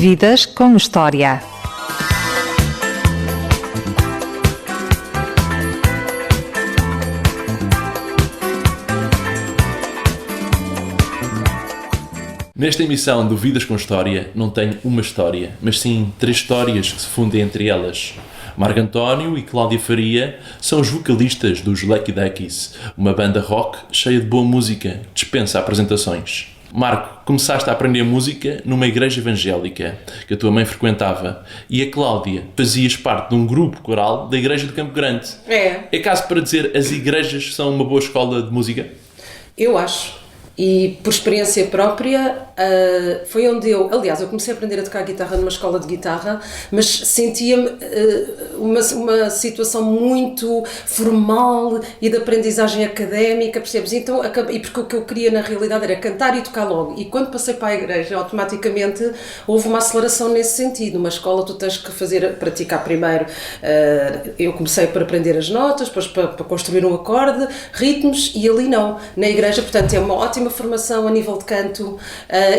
Vidas com História. Nesta emissão do Vidas com História não tenho uma história, mas sim 3 histórias que se fundem entre elas. Marco António e Cláudia Faria são os vocalistas dos Lucky Duckies, uma banda rock cheia de boa música, dispensa apresentações. Marco, começaste a aprender música numa igreja evangélica que a tua mãe frequentava, e a Cláudia, fazias parte de um grupo coral da igreja de Campo Grande. É caso para dizer as igrejas são uma boa escola de música? Eu acho. E por experiência própria, foi onde eu comecei a aprender a tocar guitarra numa escola de guitarra, mas sentia-me uma situação muito formal e de aprendizagem académica, percebes? Então, e porque o que eu queria na realidade era cantar e tocar logo. E quando passei para a igreja, automaticamente houve uma aceleração nesse sentido. Numa escola tu tens que praticar primeiro. Eu comecei por aprender as notas, depois para construir um acorde, ritmos, e ali não. Na igreja, portanto, é uma ótima formação a nível de canto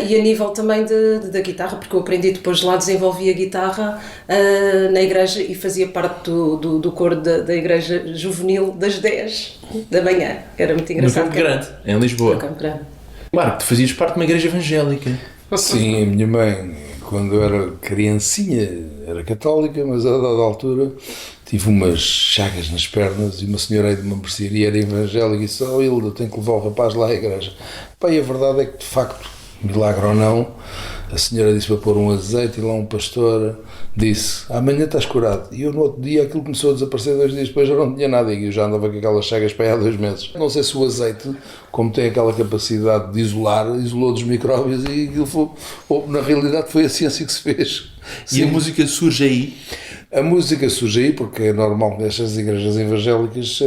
e a nível também da guitarra, porque eu aprendi depois lá, desenvolvi a guitarra na igreja e fazia parte do coro da igreja juvenil das 10 da manhã. Era muito engraçado. No Campo Grande, em Lisboa. No Campo Grande. Marco, tu fazias parte de uma igreja evangélica. Sim, a minha mãe, quando eu era criancinha, era católica, mas a dada altura tive umas chagas nas pernas e uma senhora aí de uma mercearia era evangélica e disse: "Oh, Hilda, tenho que levar o rapaz lá à igreja." Pá, e a verdade é que, de facto, milagre ou não, a senhora disse para pôr um azeite e lá um pastor disse: "Amanhã estás curado." E eu, no outro dia, aquilo começou a desaparecer. 2 dias depois já não tinha nada e eu já andava com aquelas chagas para aí há 2 meses. Não sei se o azeite, como tem aquela capacidade de isolar, isolou dos micróbios e aquilo foi, ou, na realidade foi a ciência que se fez. E sim. A música surge aí? A música surge aí porque é normal que estas igrejas evangélicas,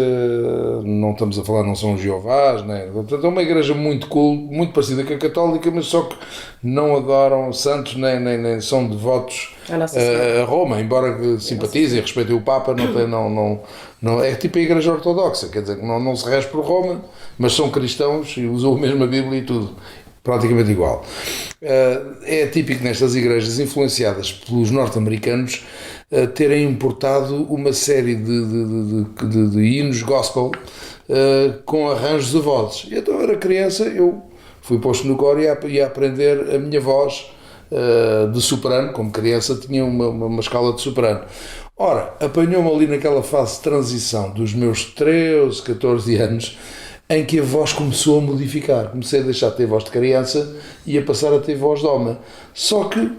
não estamos a falar, não são Jeovás, né? Portanto é uma igreja muito cool, muito parecida com a católica, mas só que não adoram santos nem são devotos a Roma, embora simpatizem e respeitem o Papa. Não, é tipo a igreja ortodoxa, quer dizer, não se rege por Roma, mas são cristãos e usam a mesma Bíblia e tudo, praticamente igual. É típico nestas igrejas influenciadas pelos norte-americanos terem importado uma série de hinos gospel com arranjos de vozes. E então eu era criança, eu fui posto no coro e ia aprender a minha voz de soprano. Como criança tinha uma escala de soprano. Ora, apanhou-me ali naquela fase de transição dos meus 13, 14 anos, em que a voz começou a modificar. Comecei a deixar de ter voz de criança e a passar a ter voz de homem. Só que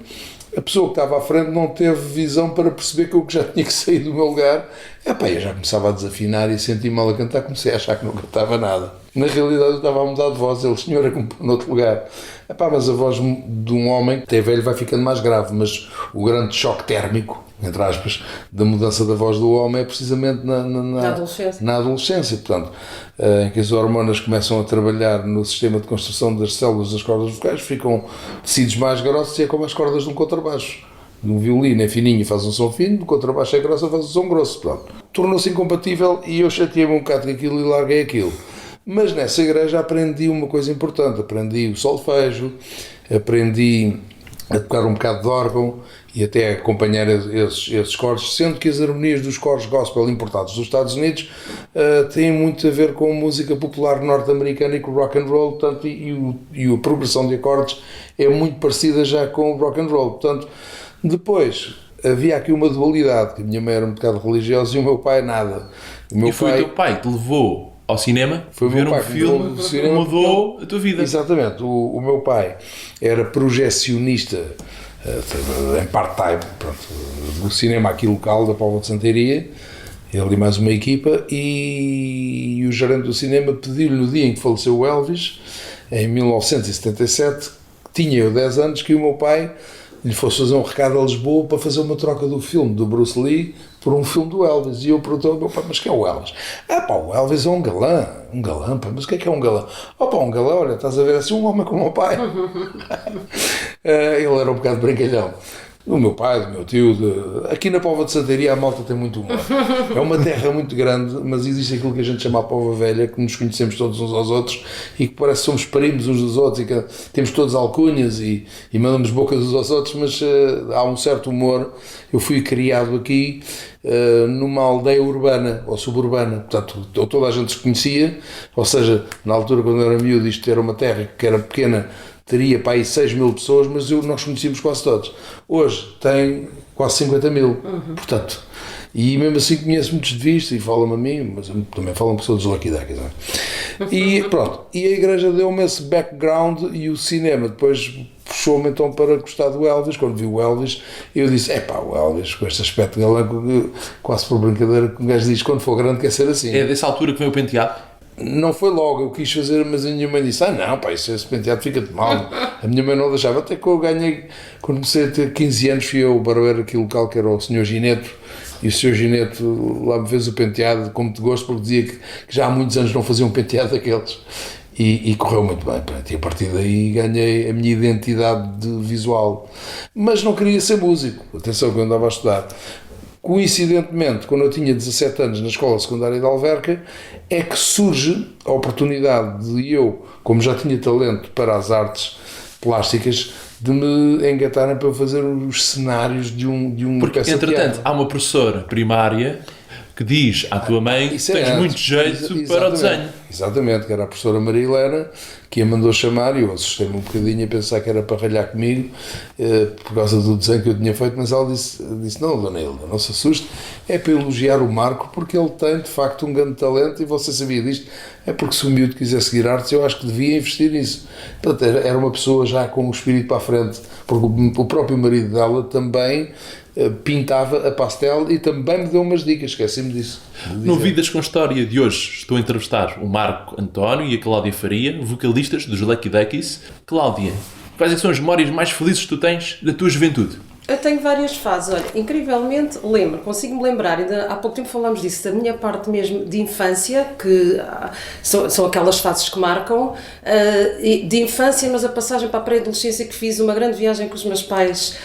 a pessoa que estava à frente não teve visão para perceber que eu já tinha que sair do meu lugar. Eu já começava a desafinar e senti mal a cantar, comecei a achar que não cantava nada. Na realidade eu estava a mudar de voz, ele, senhor, é como noutro lugar. Mas a voz de um homem, até velho, vai ficando mais grave, mas o grande choque térmico, entre aspas, da mudança da voz do homem é precisamente na adolescência. Portanto, em que as hormonas começam a trabalhar no sistema de construção das células das cordas vocais, ficam tecidos mais grossos e é como as cordas de um contrabaixo. De um violino é fininho e faz um som fino, do contrabaixo é grosso e faz um som grosso. Portanto, tornou-se incompatível e eu chateei-me um bocado com aquilo e larguei aquilo. Mas nessa igreja aprendi uma coisa importante, aprendi o solfejo, aprendi a tocar um bocado de órgão e até a acompanhar esses coros, sendo que as harmonias dos coros gospel importados dos Estados Unidos têm muito a ver com a música popular norte-americana e com o rock and roll, portanto, e a progressão de acordes é muito parecida já com o rock and roll. Portanto, depois havia aqui uma dualidade, que a minha mãe era um bocado religiosa e o meu pai nada. Foi o teu pai que te levou ao cinema? Foi ver um filme que mudou a tua vida. Exatamente. O meu pai era projecionista em part-time, do cinema aqui local da Póvoa de Santaria, ele e mais uma equipa, e o gerente do cinema pediu-lhe no dia em que faleceu o Elvis, em 1977, tinha eu 10 anos, que o meu pai lhe fosse fazer um recado a Lisboa para fazer uma troca do filme do Bruce Lee por um filme do Elvis. E eu perguntei ao meu pai: "Mas quem é o Elvis?" "O Elvis é um galã." Mas o que é um galã?" Um galã, olha, estás a ver assim, um homem como o meu pai." Ele era um bocado brincalhão. Do meu pai, do meu tio. Aqui na Póvoa de Santaria a malta tem muito humor. É uma terra muito grande, mas existe aquilo que a gente chama a Póvoa Velha, que nos conhecemos todos uns aos outros e que parece que somos primos uns dos outros e que temos todos alcunhas e mandamos bocas uns aos outros, mas há um certo humor. Eu fui criado aqui numa aldeia urbana ou suburbana, portanto toda a gente se conhecia, ou seja, na altura quando eu era miúdo isto era uma terra que era pequena, teria para aí 6 mil pessoas, mas nós conhecíamos quase todos. Hoje tem quase 50 mil, portanto, e mesmo assim conheço muitos de vista e falam-me a mim, mas também falam pessoas dos Lucky Duckies. E pronto, e a igreja deu-me esse background e o cinema depois puxou-me então para gostar do Elvis. Quando vi o Elvis, eu disse, o Elvis com este aspecto galã, quase por brincadeira, que um gajo diz, quando for grande quer ser assim. É dessa altura que veio o penteado? Não foi logo, eu quis fazer, mas a minha mãe disse, não, esse penteado fica-te mal. A minha mãe não deixava, até que eu ganhei, quando comecei a ter 15 anos, fui eu ao barbeiro aqui local, que era o Sr. Gineto, e o Sr. Gineto lá me fez o penteado com muito gosto, porque dizia que já há muitos anos não fazia um penteado daqueles. E correu muito bem, e a partir daí ganhei a minha identidade visual. Mas não queria ser músico, atenção que eu andava a estudar. Coincidentemente, quando eu tinha 17 anos na escola secundária de Alverca, é que surge a oportunidade de eu, como já tinha talento para as artes plásticas, de me engatarem para eu fazer os cenários de um Porque, peça de entretanto, teatro. há uma professora primária que diz à tua mãe que tens muito jeito para o desenho. Exatamente, que era a professora Maria Helena, que a mandou chamar, e eu assustei-me um bocadinho a pensar que era para ralhar comigo, por causa do desenho que eu tinha feito, mas ela disse não, dona Hilda, não se assuste, é para elogiar o Marco, porque ele tem, de facto, um grande talento, e você sabia disto, é porque se o miúdo quiser seguir artes, eu acho que devia investir nisso. Portanto, era uma pessoa já com o espírito para a frente, porque o próprio marido dela também pintava a pastel e também me deu umas dicas, esqueci-me disso. No Vidas com História de hoje estou a entrevistar o Marco António e a Cláudia Faria, vocalistas dos Lucky Duckies. Cláudia, quais são as memórias mais felizes que tu tens da tua juventude? Eu tenho várias fases, olha, incrivelmente consigo-me lembrar, ainda há pouco tempo falámos disso, da minha parte mesmo de infância, que são aquelas fases que marcam, de infância, mas a passagem para a pré-adolescência, que fiz uma grande viagem com os meus pais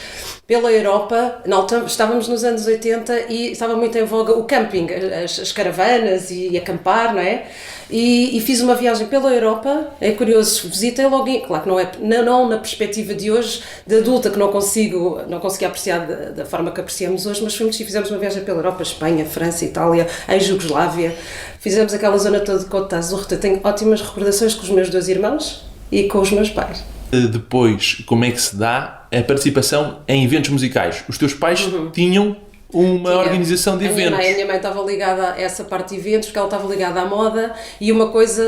pela Europa. Estávamos nos anos 80 e estava muito em voga o camping, as caravanas e acampar, não é? E fiz uma viagem pela Europa, é curioso, visitei logo, claro que não na perspectiva de hoje, de adulta, que não consegui apreciar da forma que apreciamos hoje, mas fizemos uma viagem pela Europa, Espanha, França, Itália, em Jugoslávia, fizemos aquela zona toda de Côte d'Azur. Tenho ótimas recordações com os meus 2 irmãos e com os meus pais. Depois, como é que se dá a participação em eventos musicais? Os teus pais tinham uma organização de eventos. A minha mãe estava ligada a essa parte de eventos, porque ela estava ligada à moda, e uma coisa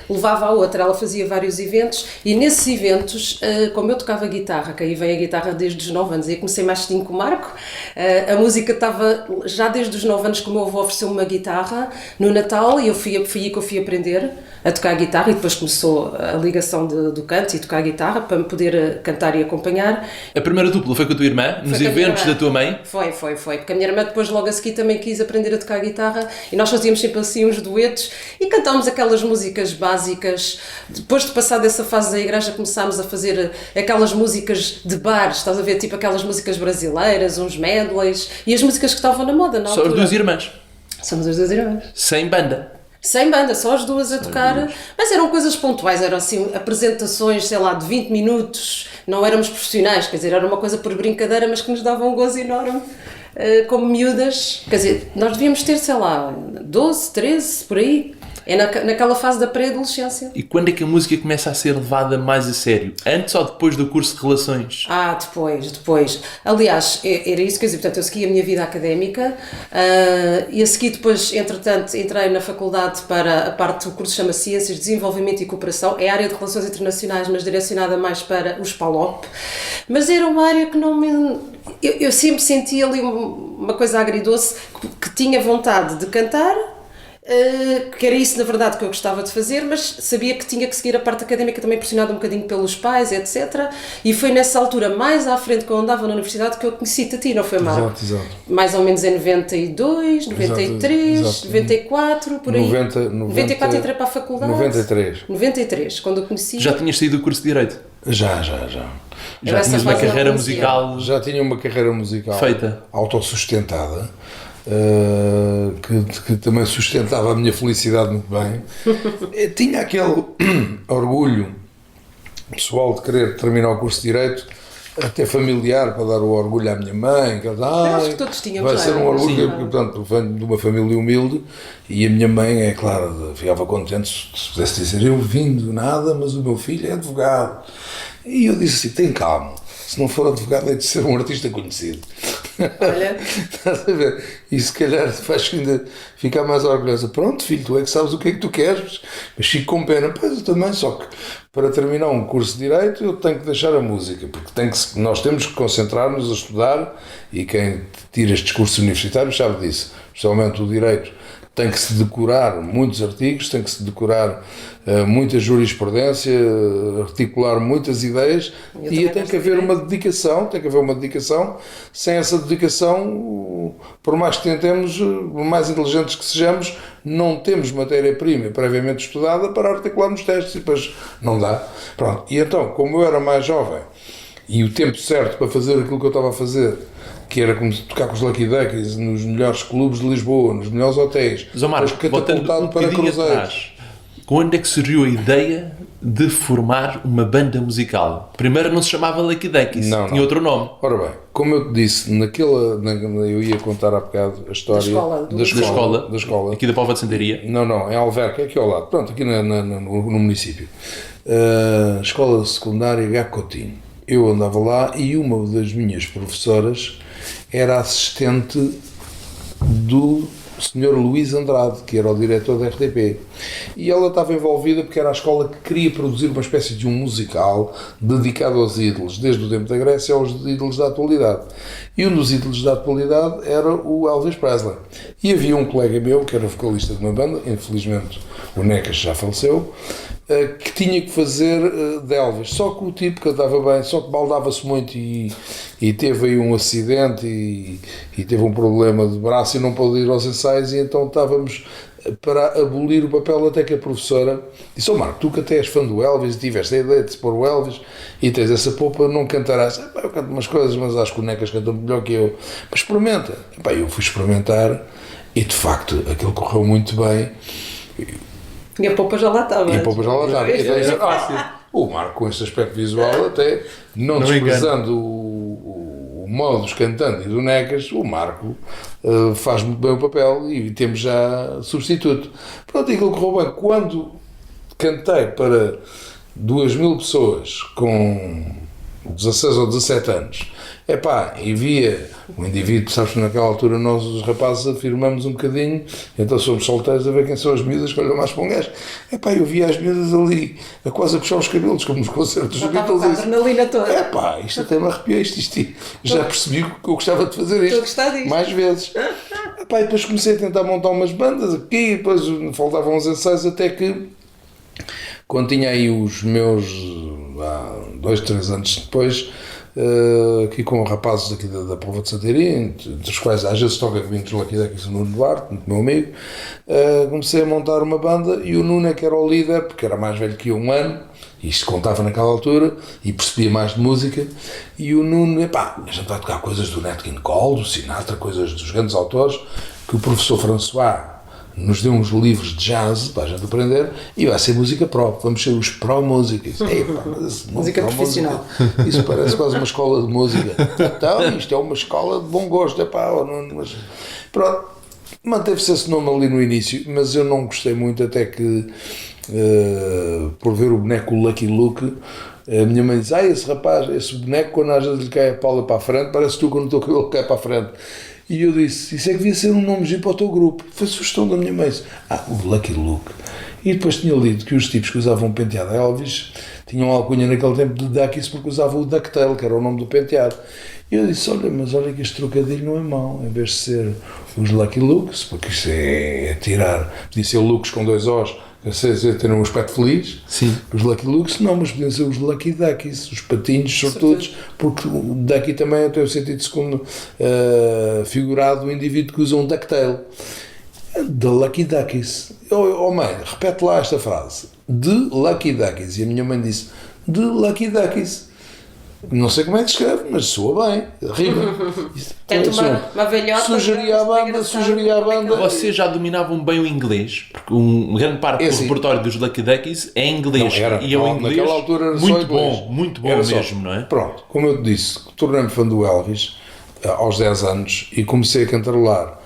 levava à outra. Ela fazia vários eventos, e nesses eventos, como eu tocava guitarra, que aí vem a guitarra desde os 9 anos, e comecei mais cedinho com o Marco, a música estava já desde os 9 anos, que o meu avô ofereceu uma guitarra no Natal, e foi aí que eu fui aprender a tocar guitarra, e depois começou a ligação do canto e tocar guitarra, para me poder cantar e acompanhar. A primeira dupla foi com a tua irmã, nos eventos da tua mãe? Foi, porque a minha irmã depois logo a seguir também quis aprender a tocar guitarra, e nós fazíamos sempre assim uns duetos e cantávamos aquelas músicas básicas. Depois de passar dessa fase da igreja, começámos a fazer aquelas músicas de bar, estás a ver, tipo aquelas músicas brasileiras, uns medleys, e as músicas que estavam na moda na altura. Só as 2 irmãs? Somos as 2 irmãs. Sem banda? Sem banda, só as 2 a tocar, mas eram coisas pontuais, eram assim apresentações, sei lá, de 20 minutos, não éramos profissionais, quer dizer, era uma coisa por brincadeira, mas que nos dava um gozo enorme, como miúdas, quer dizer, nós devíamos ter, sei lá, 12, 13, por aí. É naquela fase da pré-adolescência. E quando é que a música começa a ser levada mais a sério? Antes ou depois do curso de Relações? Depois. Aliás, era isso que eu dizia. Portanto, eu segui a minha vida académica e a seguir depois, entretanto, entrei na faculdade para a parte do curso que chama Ciências, Desenvolvimento e Cooperação. É a área de Relações Internacionais, mas direcionada mais para os PALOP. Mas era uma área que não me... Eu sempre senti ali uma coisa agridoce, que tinha vontade de cantar, que era isso na verdade que eu gostava de fazer, mas sabia que tinha que seguir a parte académica, também pressionada um bocadinho pelos pais, etc. E foi nessa altura, mais à frente, que eu andava na universidade, que eu conheci-te a ti, não foi, Marco? Exato. Mais ou menos em 92, 93, exato. 94, por aí. 94 entrei para a faculdade. 93, quando eu conheci. Já tinhas saído do curso de Direito? Já. Já essa tinhas uma fase não carreira conhecia. musical Já tinha uma carreira musical feita. autossustentada, que também sustentava a minha felicidade muito bem. Tinha aquele orgulho pessoal de querer terminar o curso de Direito, até familiar, para dar o orgulho à minha mãe, que ela, acho que todos tínhamos, vai ser um orgulho, sim. porque, portanto, venho de uma família humilde e a minha mãe, é claro, ficava contente se pudesse dizer, eu vim do nada, mas o meu filho é advogado. E eu disse assim, tem calma, se não for advogado é de ser um artista conhecido. Olha. Estás a ver? E se calhar faz ainda ficar mais orgulhosa. Pronto, filho, tu é que sabes o que é que tu queres. Mas fico com pena. Pois eu também, só que para terminar um curso de Direito eu tenho que deixar a música, porque nós temos que concentrar-nos a estudar, e quem tira estes cursos universitários sabe disso, especialmente o Direito. Tem que se decorar muitos artigos, tem que se decorar muita jurisprudência, articular muitas ideias, e tem que haver uma dedicação, sem essa dedicação, por mais que tentemos, por mais inteligentes que sejamos, não temos matéria-prima previamente estudada para articularmos testes, e depois não dá. Pronto. E então, como eu era mais jovem, e o tempo certo para fazer aquilo que eu estava a fazer, que era como tocar com os Lucky Duckies nos melhores clubes de Lisboa, nos melhores hotéis, Zomar, catapultado para cruzeiros. Atrás, quando é que surgiu a ideia de formar uma banda musical? Primeiro não se chamava Lucky Duckies, tinha outro nome. Ora bem, como eu te disse, eu ia contar há bocado a história da escola. Aqui da Póvoa de Santaria. Não, em Alverca, aqui ao lado, pronto, aqui no município. Escola secundária Gago Coutinho. Eu andava lá e uma das minhas professoras era assistente do Sr. Luís Andrade, que era o diretor da RTP. E ela estava envolvida porque era a escola que queria produzir uma espécie de um musical dedicado aos ídolos, desde o tempo da Grécia aos ídolos da atualidade. E um dos ídolos da atualidade era o Elvis Presley. E havia um colega meu, que era vocalista de uma banda, infelizmente o Necas já faleceu, que tinha que fazer de Elvis, só que o tipo cantava bem, só que baldava-se muito e teve aí um acidente e teve um problema de braço e não pôde ir aos ensaios, e então estávamos para abolir o papel, até que a professora disse, Marco, tu que até és fã do Elvis e tiveste a ideia de se pôr o Elvis e tens essa poupa, não cantarás. Eu canto umas coisas, mas acho que o Necas canta melhor que eu, mas experimenta. Eu fui experimentar e de facto aquilo correu muito bem. E a poupa já lá estava. O Marco, com este aspecto visual, até não desprezando o modus cantando e do Necas, o Marco faz muito bem o papel e temos já substituto. Pronto, aquilo correu bem. Quando cantei para 2.000 pessoas com 16 ou 17 anos, e via o indivíduo, sabes que naquela altura nós os rapazes afirmamos um bocadinho, então somos solteiros a ver quem são as miúdas que olham mais para um gajo. Eu via as miúdas ali a quase a puxar os cabelos, como nos concertos dos Beatles. A adrenalina toda. Isto até me arrepiou, isto. Já percebi que eu gostava de fazer isto mais vezes. E depois comecei a tentar montar umas bandas aqui, depois faltavam uns ensaios, até que quando tinha aí os meus 2, 3 anos depois, aqui com rapazes aqui da Póvoa de Santaria, dos quais às vezes toca comigo dos Lucky Duckies, o Nuno Duarte, meu amigo, comecei a montar uma banda, e o Nuno é que era o líder, porque era mais velho que eu 1 ano, e isto contava naquela altura, e percebia mais de música, e o Nuno, a gente vai tocar coisas do Nat King Cole, do Sinatra, coisas dos grandes autores, que o professor François nos deu uns livros de jazz para a gente aprender, e vai ser música pro, vamos ser os pró-músicos. Música profissional. Isso parece quase uma escola de música. Então, isto é uma escola de bom gosto, mas pronto, manteve-se esse nome ali no início, mas eu não gostei muito, até que por ver o boneco Lucky Luke, a minha mãe diz, esse rapaz, esse boneco, quando às vezes lhe cai a pala para a frente, parece tu quando o teu cabelo cai para a frente. E eu disse, isso é que devia ser um nomezinho para o teu grupo. Foi a sugestão da minha mãe. O Lucky Luke. E depois tinha lido que os tipos que usavam penteado Elvis tinham alcunha naquele tempo de Duckies, porque usavam o Ducktail, que era o nome do penteado. E eu disse, olha que este trocadilho não é mau, em vez de ser os Lucky Lukes, porque isso é tirar, podia ser Lukes com 2 Os, ter um aspecto feliz. Sim. Os Lucky Lukes não, mas podiam ser os Lucky Duckies, os patinhos sortudos, porque o Ducky também tem o sentido segundo figurado do indivíduo que usa um ducktail. The Lucky Duckies. Mãe, repete lá esta frase. The Lucky Duckies. E a minha mãe disse, The Lucky Duckies. Não sei como é que se escreve, mas soa bem. Rima. Tanto uma velhota. Sugeria a banda. Vocês já dominavam bem o inglês, porque uma grande parte do repertório dos Lucky Duckies é inglês. E é um inglês muito bom mesmo, não é? Pronto, como eu te disse, tornei-me fã do Elvis aos 10 anos e comecei a cantarolar.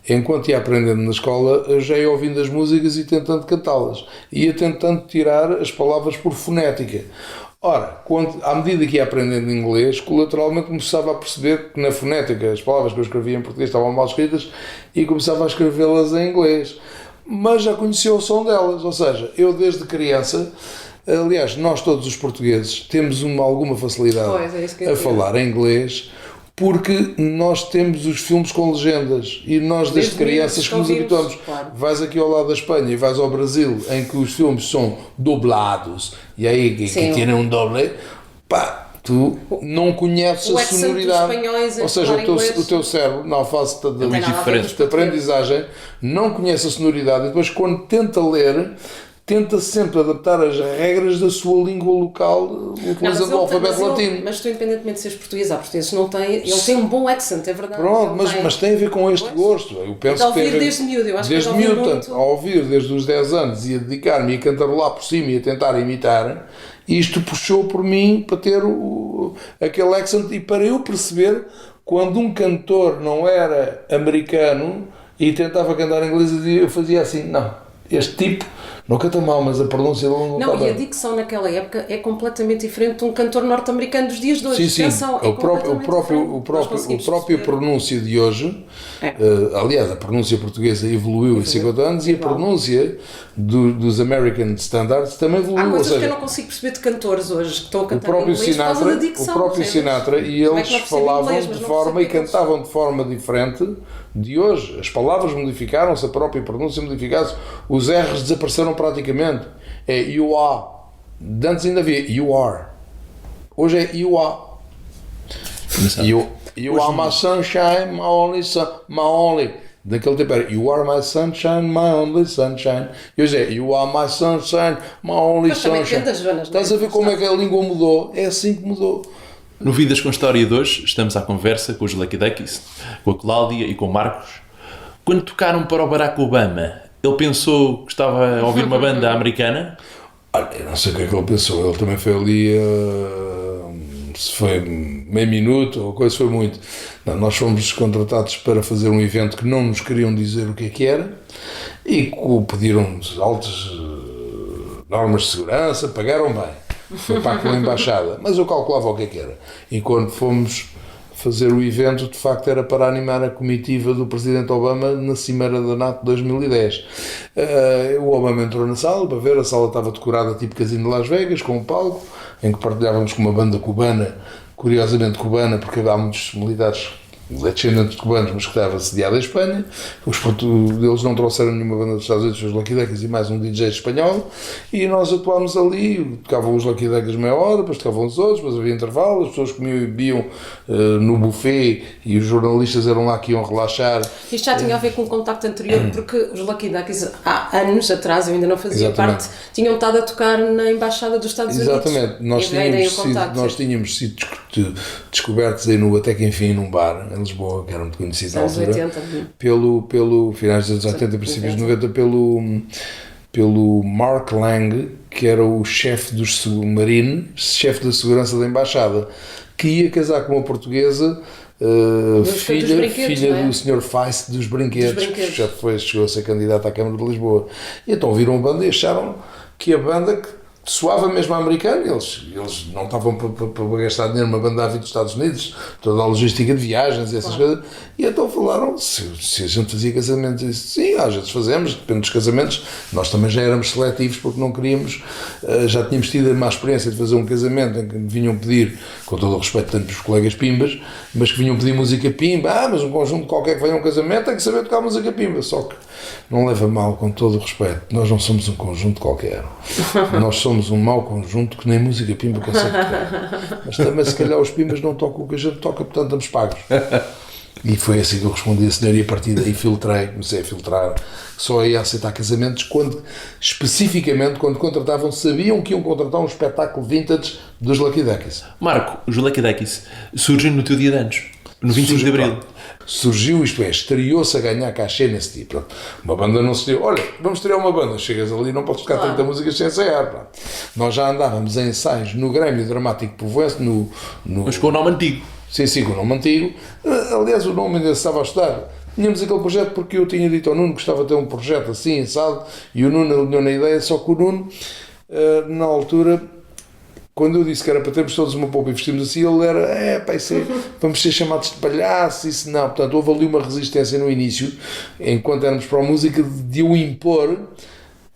Enquanto ia aprendendo na escola, eu já ia ouvindo as músicas e tentando cantá-las. Ia tentando tirar as palavras por fonética. Ora, à medida que ia aprendendo inglês, colateralmente começava a perceber que na fonética as palavras que eu escrevia em português estavam mal escritas e começava a escrevê-las em inglês. Mas já conhecia o som delas, ou seja, eu desde criança, aliás, nós todos os portugueses temos alguma facilidade a falar em inglês, porque nós temos os filmes com legendas e nós desde crianças que nos habituamos. Claro. Vais aqui ao lado da Espanha e vais ao Brasil, em que os filmes são dublados e aí que tiram um doble, pá, tu não conheces a sonoridade. Ou seja, o teu cérebro, na fase de aprendizagem, não conhece a sonoridade e depois quando tenta ler, tenta sempre adaptar as regras da sua língua local utilizando o alfabeto latino. Mas tu, independentemente de seres português, há portugueses não têm, ele tem um bom accent, é verdade. Pronto, mas tem a ver com este gosto. Eu penso que ouvir desde miúdo, eu acho desde que miúdo, portanto, a ouvir desde os 10 anos e a dedicar-me a cantarolar por cima e a tentar imitar, isto puxou por mim para ter aquele accent e para eu perceber quando um cantor não era americano e tentava cantar em inglês, eu fazia assim, não, este tipo não canta mal, mas a pronúncia não está bem. Não, e a dicção naquela época é completamente diferente de um cantor norte-americano dos dias de hoje. Sim, Atenção, o próprio pronúncia de hoje, aliás, a pronúncia portuguesa evoluiu em 50 anos e a pronúncia dos American Standards também evoluiu. Há coisas que eu não consigo perceber de cantores hoje que estão a cantar em inglês por causa da dicção. O próprio Sinatra e eles falavam de forma e cantavam de forma diferente de hoje. As palavras modificaram-se, a própria pronúncia modificaram-se, os R's desapareceram praticamente. É you are. De antes ainda havia you are. Hoje é you are. You are my sunshine, my only. Daquele tempo era you are my sunshine, my only sunshine. E hoje é you are my sunshine, my only sunshine. Estás a ver como é que a língua mudou? É assim que mudou. No Vidas com História de hoje, estamos à conversa com os Lucky Duckies, com a Cláudia e com o Marcos. Quando tocaram para o Barack Obama, ele pensou que estava a ouvir uma banda americana? Olha, eu não sei o que é que ele pensou. Ele também foi ali, se foi meio minuto ou coisa, foi muito. Não, nós fomos contratados para fazer um evento que não nos queriam dizer o que é que era e pediram-nos altas normas de segurança, pagaram bem. Foi para aquela embaixada, mas eu calculava o que é que era. E quando fomos fazer o evento, de facto era para animar a comitiva do Presidente Obama na Cimeira da NATO de 2010. O Obama entrou na sala para ver, a sala estava decorada tipo Casino de Las Vegas, com um palco, em que partilhávamos com uma banda cubana, curiosamente cubana, porque há muitos militares descendentes de cubanos, mas que estava sediado em Espanha. Eles não trouxeram nenhuma banda dos Estados Unidos, os Lucky Duckies e mais um DJ espanhol, e nós atuámos ali, tocavam os Lucky Duckies meia hora, depois tocavam os outros, depois havia intervalo, as pessoas comiam e bebiam no buffet e os jornalistas eram lá que iam relaxar. Isto já tinha a ver com o contacto anterior, porque os Lucky Duckies, há anos atrás, eu ainda não fazia parte, tinham estado a tocar na Embaixada dos Estados Unidos. Exatamente, nós tínhamos sido descobertos aí Até que Enfim num bar em Lisboa, que era muito conhecido na altura, pelo finais dos anos 80 e princípios de 90, pelo Mark Lang, que era o chefe dos submarinos, chefe da segurança da embaixada, que ia casar com uma portuguesa, filha do Sr. Feist dos Brinquedos, que já chegou a ser candidato à Câmara de Lisboa. E então viram a banda e acharam que a banda soava mesmo americano, eles não estavam para gastar dinheiro numa banda dos Estados Unidos, toda a logística de viagens e essas coisas, e então falaram se a gente fazia casamentos, e disse, sim, às vezes fazemos, depende dos casamentos, nós também já éramos seletivos porque não queríamos, já tínhamos tido a má experiência de fazer um casamento em que vinham pedir, com todo o respeito tanto dos colegas pimbas, mas que vinham pedir música pimba, mas um conjunto qualquer que venha a um casamento tem que saber tocar música pimba, só que não leva mal, com todo o respeito, nós não somos um conjunto qualquer, nós somos um mau conjunto que nem música pimba consegue tocar. Mas também se calhar os pimbas não tocam o que a gente toca, portanto estamos pagos. E foi assim que eu respondi a senhora, e a partir daí comecei a filtrar, só ia aceitar casamentos especificamente quando contratavam, sabiam que iam contratar um espetáculo vintage dos Lucky Duckies. Marco, os Lucky Duckies surgem no teu dia de anos, no 25 de Abril. Surgiu, isto é, estreou-se a ganhar cachê nesse tipo. Uma banda não se estreou. Olha, vamos estrear uma banda. Chegas ali, não podes tocar 30 músicas sem ensaiar. Pá. Nós já andávamos em ensaios no Grêmio Dramático Povoense, Mas com o nome antigo. Sim, com o nome antigo. Aliás, o nome ainda estava a estudar. Tínhamos aquele projeto porque eu tinha dito ao Nuno que gostava de ter um projeto assim, assado, e o Nuno alinhou na ideia, só que o Nuno, na altura, quando eu disse que era para termos todos uma poupa e vestimos assim, ele era, vamos ser chamados de palhaço, isso não. Portanto, houve ali uma resistência no início, enquanto éramos para a música, de eu impor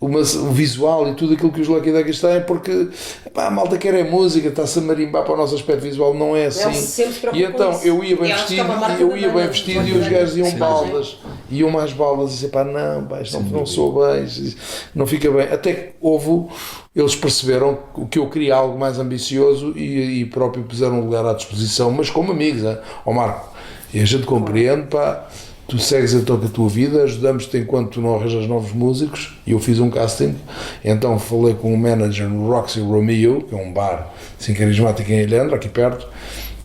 o visual e tudo aquilo que os Lucky Duckies têm, porque a malta quer é música, está-se a marimbar para o nosso aspecto visual, não é assim. E então eu ia bem vestido, e os gajos iam baldas, iam mais baldas, e disse, não sou bem, não fica bem. Até que eles perceberam que eu queria algo mais ambicioso e próprio puseram um lugar à disposição, mas como amigos, Marco, e a gente compreende, tu segues então com a tua vida, ajudamos-te enquanto tu não arranjas novos músicos, e eu fiz um casting, então falei com o manager no Roxy Romeo, que é um bar assim carismático em Ilhandra, aqui perto,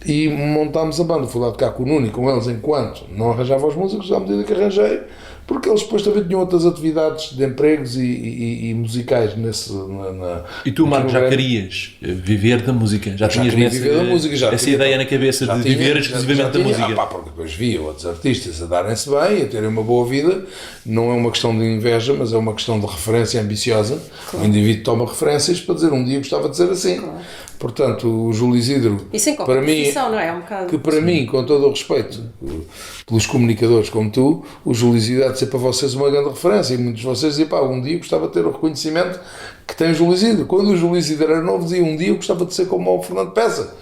e montámos a banda. Fui lá tocar com o Nuno e com eles enquanto não arranjava os músicos, à medida que arranjei, porque eles depois também tinham outras atividades de empregos e musicais E tu, Marco, já querias viver da música? Já tinhas essa ideia na cabeça de viver exclusivamente da música? Porque depois via outros artistas a darem-se bem, a terem uma boa vida. Não é uma questão de inveja, mas é uma questão de referência ambiciosa. Claro. O indivíduo toma referências para dizer um dia gostava de ser assim. Claro. Portanto, o Júlio Isidro, para mim, não é? Que para mim, com todo o respeito pelos comunicadores como tu, o Júlio Isidro há de ser para vocês uma grande referência, e muitos de vocês dizem, um dia gostava de ter o reconhecimento que tem o Júlio Isidro. Quando o Júlio Isidro era novo, dizia, um dia eu gostava de ser como o Fernando Peça.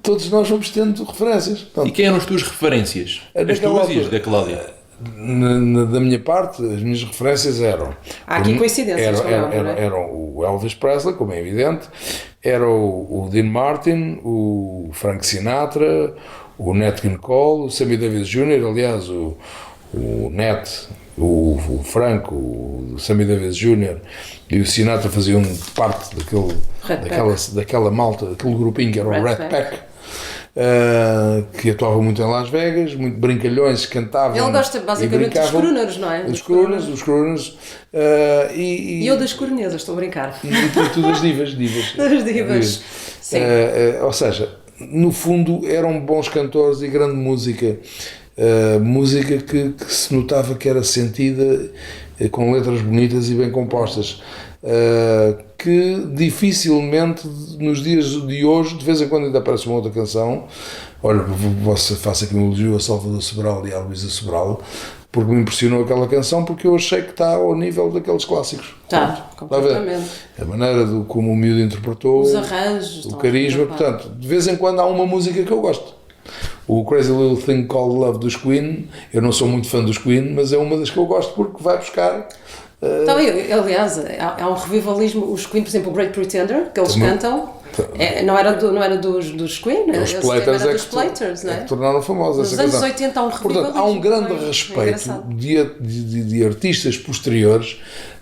Todos nós vamos tendo referências. Portanto, e quem eram as tuas referências? As tuas e as da Cláudia? Da minha parte, as minhas referências eram... Há aqui coincidências. Eram o Elvis Presley, como é evidente, era o Dean Martin, o Frank Sinatra, o Nat King Cole, o Sammy Davis Jr., aliás, o Nat, o Frank, o Sammy Davis Jr. e o Sinatra faziam parte daquela malta, daquele grupinho que era o Red Pack. Que atuava muito em Las Vegas, muito brincalhões, cantavam. Ele gosta basicamente dos crooners, não é? Dos crooners. E eu das cornesas, estou a brincar. E tu das divas. Das divas. Sim. Ou seja, no fundo eram bons cantores e grande música. Música que se notava que era sentida, com letras bonitas e bem compostas. Que dificilmente nos dias de hoje, de vez em quando ainda aparece uma outra canção. Olha, faço aqui um elogio a Salvador Sobral e à Luísa Sobral, porque me impressionou aquela canção, porque eu achei que está ao nível daqueles clássicos. Está, completamente. A maneira como o miúdo interpretou, os arranjos, o carisma, portanto, de vez em quando há uma música que eu gosto. O Crazy Little Thing Called Love dos Queen, eu não sou muito fã dos Queen, mas é uma das que eu gosto porque vai buscar... Então, aliás, há um revivalismo. Os Queen, por exemplo, o Great Pretender, que eles cantam, não era dos Queen, os Platers era dos Platers, não é? Que tornaram famosos. Nos anos 80 há um revivalismo. Portanto, há um grande respeito de artistas posteriores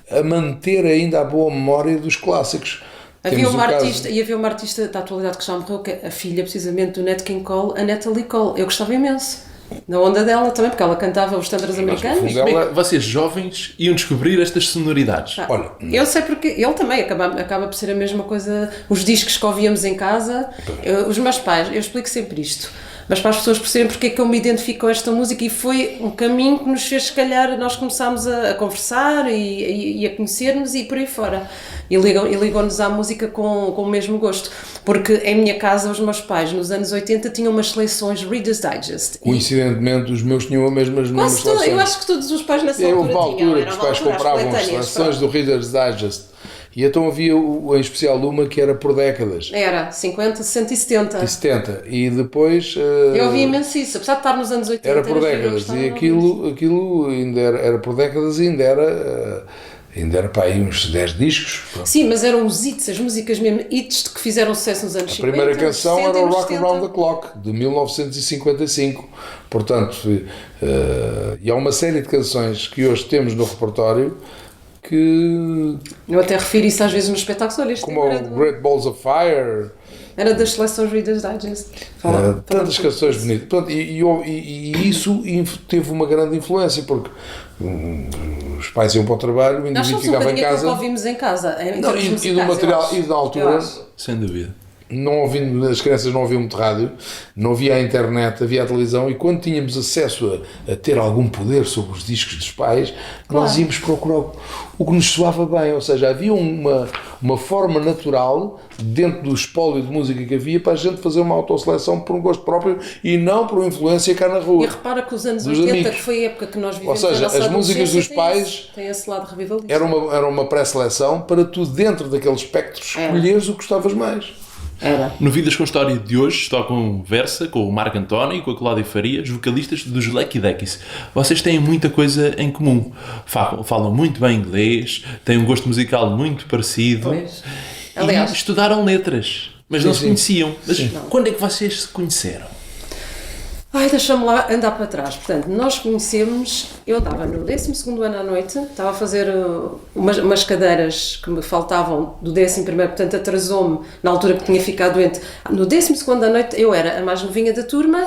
a manter ainda a boa memória dos clássicos. Havia uma artista da atualidade que já morreu, que é a filha precisamente do Nat King Cole, a Natalie Cole. Eu gostava imenso. Na onda dela também, porque ela cantava os estándares americanos. Vocês jovens iam descobrir estas sonoridades. Olha, eu sei porque ele também acaba por ser a mesma coisa. Os discos que ouvíamos em casa, os meus pais, eu explico sempre isto, mas para as pessoas perceberem porque é que eu me identifico com esta música, e foi um caminho que nos fez, se calhar, nós começámos a conversar e a conhecermos e por aí fora. E ligou-nos à música com o mesmo gosto. Porque em minha casa, os meus pais, nos anos 80, tinham umas seleções Reader's Digest. Coincidentemente, os meus tinham as mesmas seleções. Eu acho que todos os pais nessa altura tinham. Os pais compravam as seleções do Reader's Digest. E então havia em especial uma que era por décadas. Era 50, 60 e 70. E 70. E depois... eu ouvi imenso isso, apesar de estar nos anos 80. Era por décadas. E aquilo ainda era por décadas e ainda era... ainda era para aí uns 10 discos. Pronto. Sim, mas eram os hits, as músicas mesmo hits que fizeram sucesso nos anos A 50. primeira canção 60 era o e Rock 70. Around the Clock, de 1955. Portanto, e há uma série de canções que hoje temos no repertório que, Eu até refiro isso às vezes nos espetáculos. Olha, este como era, o Great Balls of Fire, era das seleções Reader's Digest. tantas canções bonitas. Portanto, e isso teve uma grande influência, porque os pais iam para o trabalho, o Nós indivíduo somos um ficava em bocadinho aquilo que casa. ouvimos em casa. Em Não, termos e do musicais, eu material, acho. e na Eu altura, acho. Sem dúvida. não ouvindo, as crianças não ouviam muito rádio, não havia a internet, havia a televisão, e quando tínhamos acesso a ter algum poder sobre os discos dos pais, Claro. nós íamos procurar o que nos soava bem, ou seja, havia uma forma natural dentro do espólio de música que havia para a gente fazer uma autoseleção por um gosto próprio e não por influência cá na E rua. repara que os anos Dos 80, amigos. que foi a época que nós vivemos, Ou seja, a nossa as músicas adolescência, dos pais tem esse lado revivalista. Era uma pré-seleção para tu, dentro daquele espectro, escolheres o que gostavas mais. Era. No Vidas com História de hoje estou a conversa com o Marco António e com a Cláudia Faria, os vocalistas dos Lucky Dackies. Vocês têm muita coisa em comum. Falam muito bem inglês, têm um gosto musical muito parecido. Pois. Aliás, E estudaram letras, mas não se sim. conheciam. Mas quando é que vocês se conheceram? ai, deixa-me lá andar para trás. Portanto, nós conhecemos, eu estava no 12º ano à noite, estava a fazer umas cadeiras que me faltavam do 11º, portanto atrasou-me na altura que tinha ficado doente. No 12º ano à noite eu era a mais novinha da turma.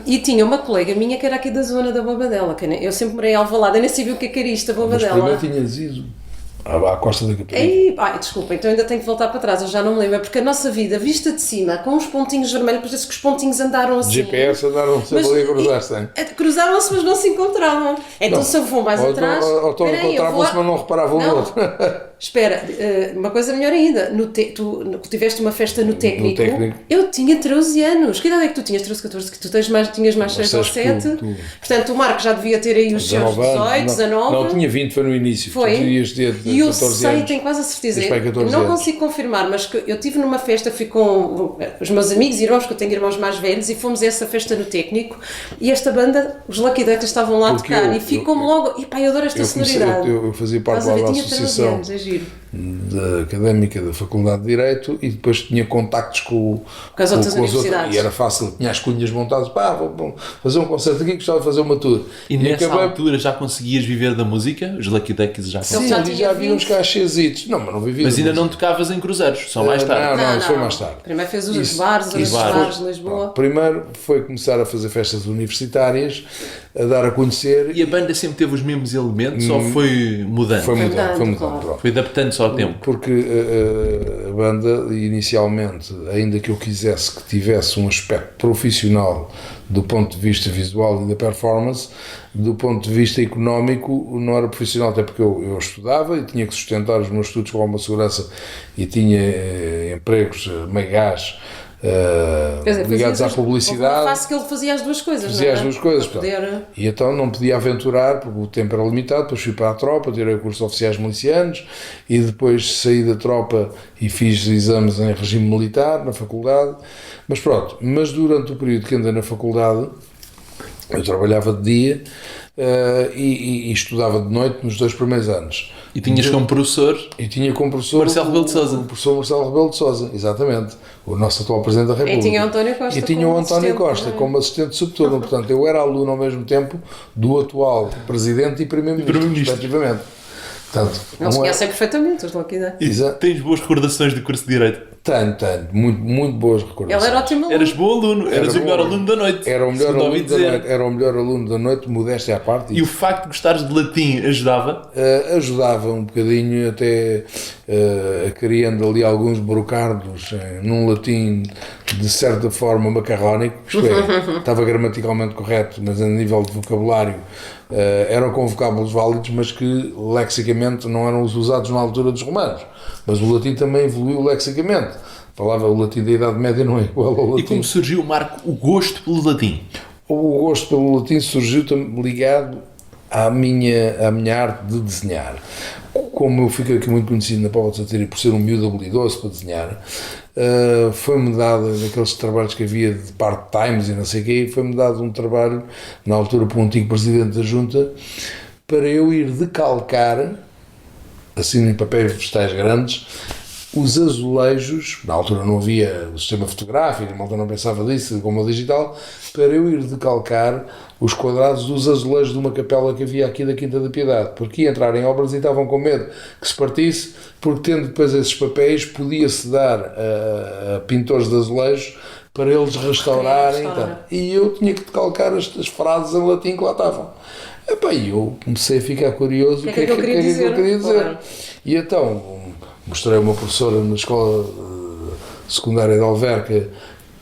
E tinha uma colega minha que era aqui da zona da Bobadela, eu sempre morei em Alvalade, eu nem sabia o que era isto, a Mas Bobadela. primeiro tinhas ido à costa da Caparica. Ei, ai, desculpa, então ainda tenho que voltar para trás, eu já não me lembro, é porque a nossa vida, vista de cima, com os pontinhos vermelhos, parece que os pontinhos andaram assim. GPS andaram sempre ali a cruzar-se, hein? Cruzavam-se, mas não se encontravam. Então, se eu vou mais Ou atrás. então espera aí, eu encontravam-se, vou- mas não reparavam no Não. outro. Espera, uma coisa melhor ainda. Tu tiveste uma festa no técnico. Técnico. Eu tinha 13 anos. Que idade é que tu tinhas? 13, 14? Que tu tinhas mais 6 ou 7. tu. Portanto, o Marco já devia ter aí os seus 18, 19. Não, tinha 20, foi no início. Foi? Tu devias ter E eu 14 sei, anos. tenho quase a certeza. Tens para aí 14 Não anos. consigo confirmar, mas que eu estive numa festa, fui com os meus amigos e irmãos, que eu tenho irmãos mais velhos, e fomos a essa festa no técnico. E esta banda, os Lucky Dackies, estavam lá a Porque tocar. eu- E ficou-me logo. E pá, eu adoro esta sonoridade. Eu fazia parte Estás a lá ver? da Tinha 13 associação anos, é giro. da académica da Faculdade de Direito e depois tinha contactos com as outras universidades. E era fácil, tinha as cunhas montadas, pá, vou fazer um concerto aqui, gostava de fazer uma tour. E nessa acabei- altura já conseguias viver da música? Os Lucky Dackies já Sim. Sim, já ali tinha já havia 20. uns cachezitos. Não, mas não vivia. Mas da ainda não música. tocavas em cruzeiros, só mais tarde. Não, isso foi mais tarde. Primeiro fez os Isso- bares, os isso bares foi- de Lisboa. Primeiro foi começar a fazer festas universitárias, a dar a conhecer. E a banda sempre teve os mesmos elementos ou foi mudando? Foi mudando, mudando, foi mudando. claro. Pronto. Foi adaptando-se ao tempo. Porque a banda, inicialmente, ainda que eu quisesse que tivesse um aspecto profissional do ponto de vista visual e da performance, do ponto de vista económico, não era profissional, até porque eu estudava e tinha que sustentar os meus estudos com alguma segurança e tinha empregos meio gás Quer dizer, ligados à houve uma publicidade. fase que ele fazia as duas coisas, Fazia não é? as duas coisas, Para portanto. poder... E então não podia aventurar, porque o tempo era limitado, depois fui para a tropa, tirei o curso de oficiais milicianos e depois saí da tropa e fiz exames em regime militar na faculdade, mas pronto, mas durante o período que andei na faculdade, eu trabalhava de dia e estudava de noite nos 2 primeiros anos. E tinhas como professor E tinha como professor Marcelo Rebelo de Sousa. o professor Marcelo Rebelo de Sousa, exatamente, o nosso atual Presidente da República. tinha o António Costa E tinha como o António assistente Costa também. como assistente subturno. Portanto, eu era aluno ao mesmo tempo do atual Presidente e Primeiro-Ministro, respectivamente. Portanto, Eles não é- conhecem perfeitamente os Lucky Dackies. Exato. Tens boas recordações do curso de Direito. Tenho, muito boas recordações. Ele era ótimo aluno. Eras bom aluno, eras o bom melhor aluno. aluno da noite. Era o melhor segundo ouvi aluno da dizer. noite, era o melhor aluno da noite, modéstia à parte. E o facto de gostares de latim ajudava? Ajudava um bocadinho, até criando ali alguns brocardos num latim de certa forma macarrónico, isto é, estava gramaticalmente correto, mas a nível de vocabulário eram com vocábulos válidos, mas que lexicamente não eram os usados na altura dos romanos. Mas o latim também evoluiu lexicamente. Falava o latim da Idade Média, não é igual ao latim. E como surgiu, Marco, o gosto pelo latim? O gosto pelo latim surgiu ligado à minha arte de desenhar. Como eu fiquei aqui muito conhecido na Póvoa de Santana por ser um miúdo habilidoso para desenhar, foi-me dado, daqueles trabalhos que havia de part-times e não sei o quê, foi-me dado um trabalho, na altura por um antigo presidente da Junta, para eu ir decalcar assim em papéis vegetais grandes, os azulejos, na altura não havia o sistema fotográfico, a malta não pensava disso, como o digital, para eu ir decalcar os quadrados dos azulejos de uma capela que havia aqui da Quinta da Piedade, porque ia entrar em obras e estavam com medo que se partisse, porque tendo depois esses papéis, podia-se dar a pintores de azulejos para eles restaurarem. E eu tinha que decalcar estas frases em latim que lá estavam. E eu comecei a ficar curioso o que é que eu queria dizer. Claro. E então mostrei a uma professora na escola secundária de Alverca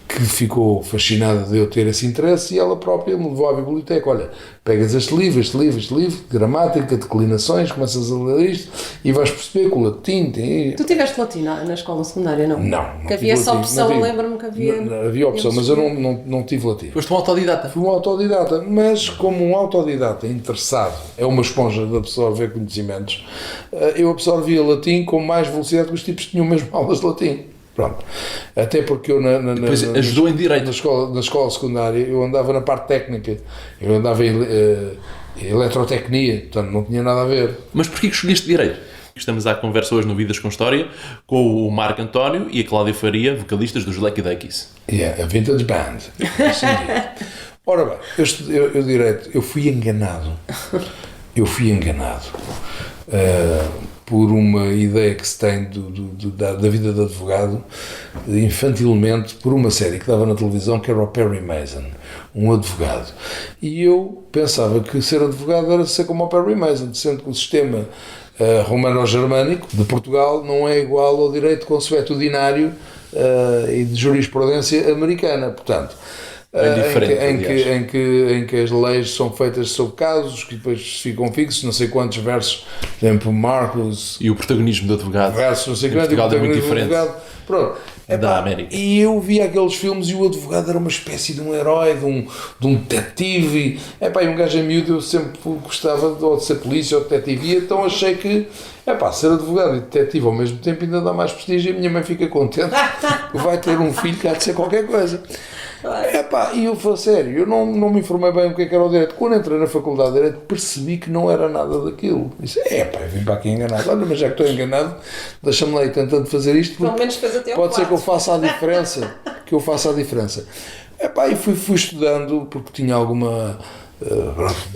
que ficou fascinada de eu ter esse interesse e ela própria me levou à biblioteca. Olha, pegas este livro, de gramática, declinações, começas a ler isto e vais perceber que o latim tem... Tu tiveste latim na escola secundária, não? Não. Que havia essa opção, lembro-me que havia... Não, havia opção, mas eu não tive latim. Foste um autodidata? Fui um autodidata, mas como um autodidata interessado é uma esponja de absorver conhecimentos, eu absorvia latim com mais velocidade que os tipos que tinham mesmo aulas de latim. Pronto. Até porque eu depois ajudou em direito. Na escola secundária eu andava na parte técnica, eu andava em eletrotecnia, portanto não tinha nada a ver. Mas porquê que escolheste direito? Estamos à conversa hoje no Vidas com História com o Marco António e a Cláudia Faria, vocalistas dos Lucky Duckies. A Vintage Band. Ora bem, eu direito, eu fui enganado. Por uma ideia que se tem da vida de advogado, infantilmente, por uma série que dava na televisão, que era o Perry Mason, um advogado. E eu pensava que ser advogado era ser como o Perry Mason, sendo que o sistema romano-germânico de Portugal não é igual ao direito consuetudinário e de jurisprudência americana. Portanto, em que as leis são feitas sobre casos que depois ficam fixos, não sei quantos versos, por exemplo, Marcos e o protagonismo do advogado versos, não sei quantos, Portugal é muito diferente da América. E eu via aqueles filmes e o advogado era uma espécie de um herói, de um detetive, e um gajo em miúdo eu sempre gostava de ser polícia ou detetive, e então achei que ser advogado e detetive ao mesmo tempo ainda dá mais prestígio e a minha mãe fica contente que vai ter um filho que há de ser qualquer coisa. E eu falei, sério, eu não me informei bem o que era o direito. Quando entrei na faculdade de direito percebi que não era nada daquilo. Disse, eu vim para aqui enganado. Olha, mas já que estou enganado, deixa-me lá ir tentando fazer isto, pelo menos fez até pode ser que eu faça a diferença. E fui estudando porque tinha alguma...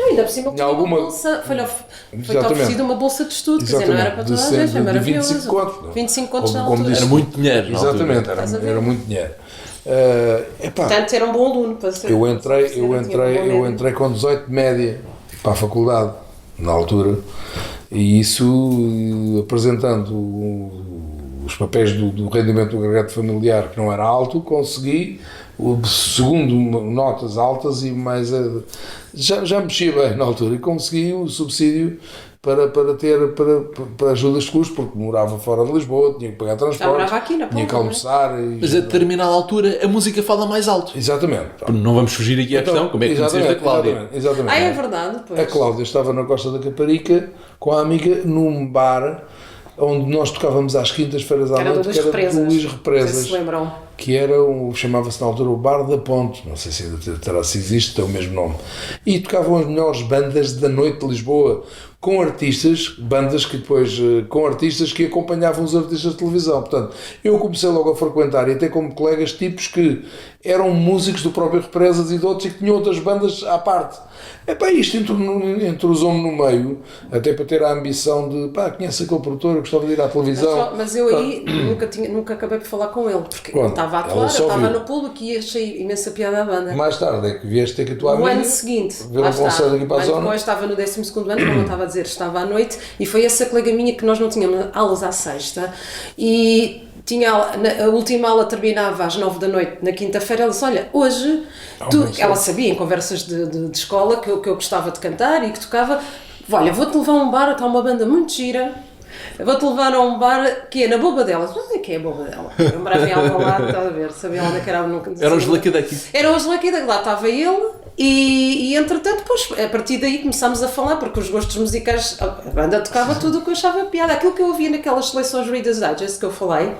ainda por cima tinha alguma bolsa, foi-te oferecida uma bolsa de estudo, quer dizer, não era para toda a gente, é maravilhoso. 25 contos na altura. Era muito dinheiro. Exatamente, era muito dinheiro. Portanto, era um bom aluno para ser. Eu entrei com 18 de média para a faculdade, na altura, e isso, apresentando os papéis do rendimento do agregado familiar, que não era alto, consegui, segundo notas altas e mais... Já mexia bem na altura e consegui o subsídio para ajudas de custo, porque morava fora de Lisboa, tinha que pagar transporte, tinha que almoçar. Mas a determinada altura a música fala mais alto. Exatamente. Não vamos fugir aqui à questão, como é que conheceste a Cláudia? Exatamente. É verdade. Pois. A Cláudia estava na Costa da Caparica com a amiga num bar onde nós tocávamos às quintas-feiras à noite, que era do Luís Represas, que era chamava-se na altura o Bar da Ponte, não sei se existe, tem o mesmo nome, e tocavam as melhores bandas da noite de Lisboa, com artistas, com artistas que acompanhavam os artistas de televisão. Portanto, eu comecei logo a frequentar e até como colegas tipos que eram músicos do próprio Represas e de outros e que tinham outras bandas à parte. Isto entrosou-me no meio, até para ter a ambição de, conhece aquele produtor, eu gostava de ir à televisão. Mas eu aí nunca acabei por falar com ele, porque ele estava a atuar, eu estava no público e achei imensa piada à banda. Mais tarde é que vieste ter que atuar no ano seguinte, depois estava no 12º ano, como eu estava a dizer, estava à noite, e foi essa colega minha que nós não tínhamos aulas à sexta, e a última aula terminava às 9 da noite na quinta-feira. Ela disse, olha, hoje ela sabia em conversas de escola que eu gostava de cantar e que tocava, olha, vou-te levar a um bar, está uma banda muito gira, vou-te levar a um bar que é na Bobadela. Onde é que é a Bobadela? Eu morava em Alvalade, estás a ver, sabia onde é que era, nunca. Eram os Lucky Duckies. Eram os Lucky Duckies, lá estava ele. E entretanto, depois, a partir daí começámos a falar, porque os gostos musicais, a banda tocava tudo o que eu achava piada, aquilo que eu ouvia naquelas seleções Reader's Digest que eu falei,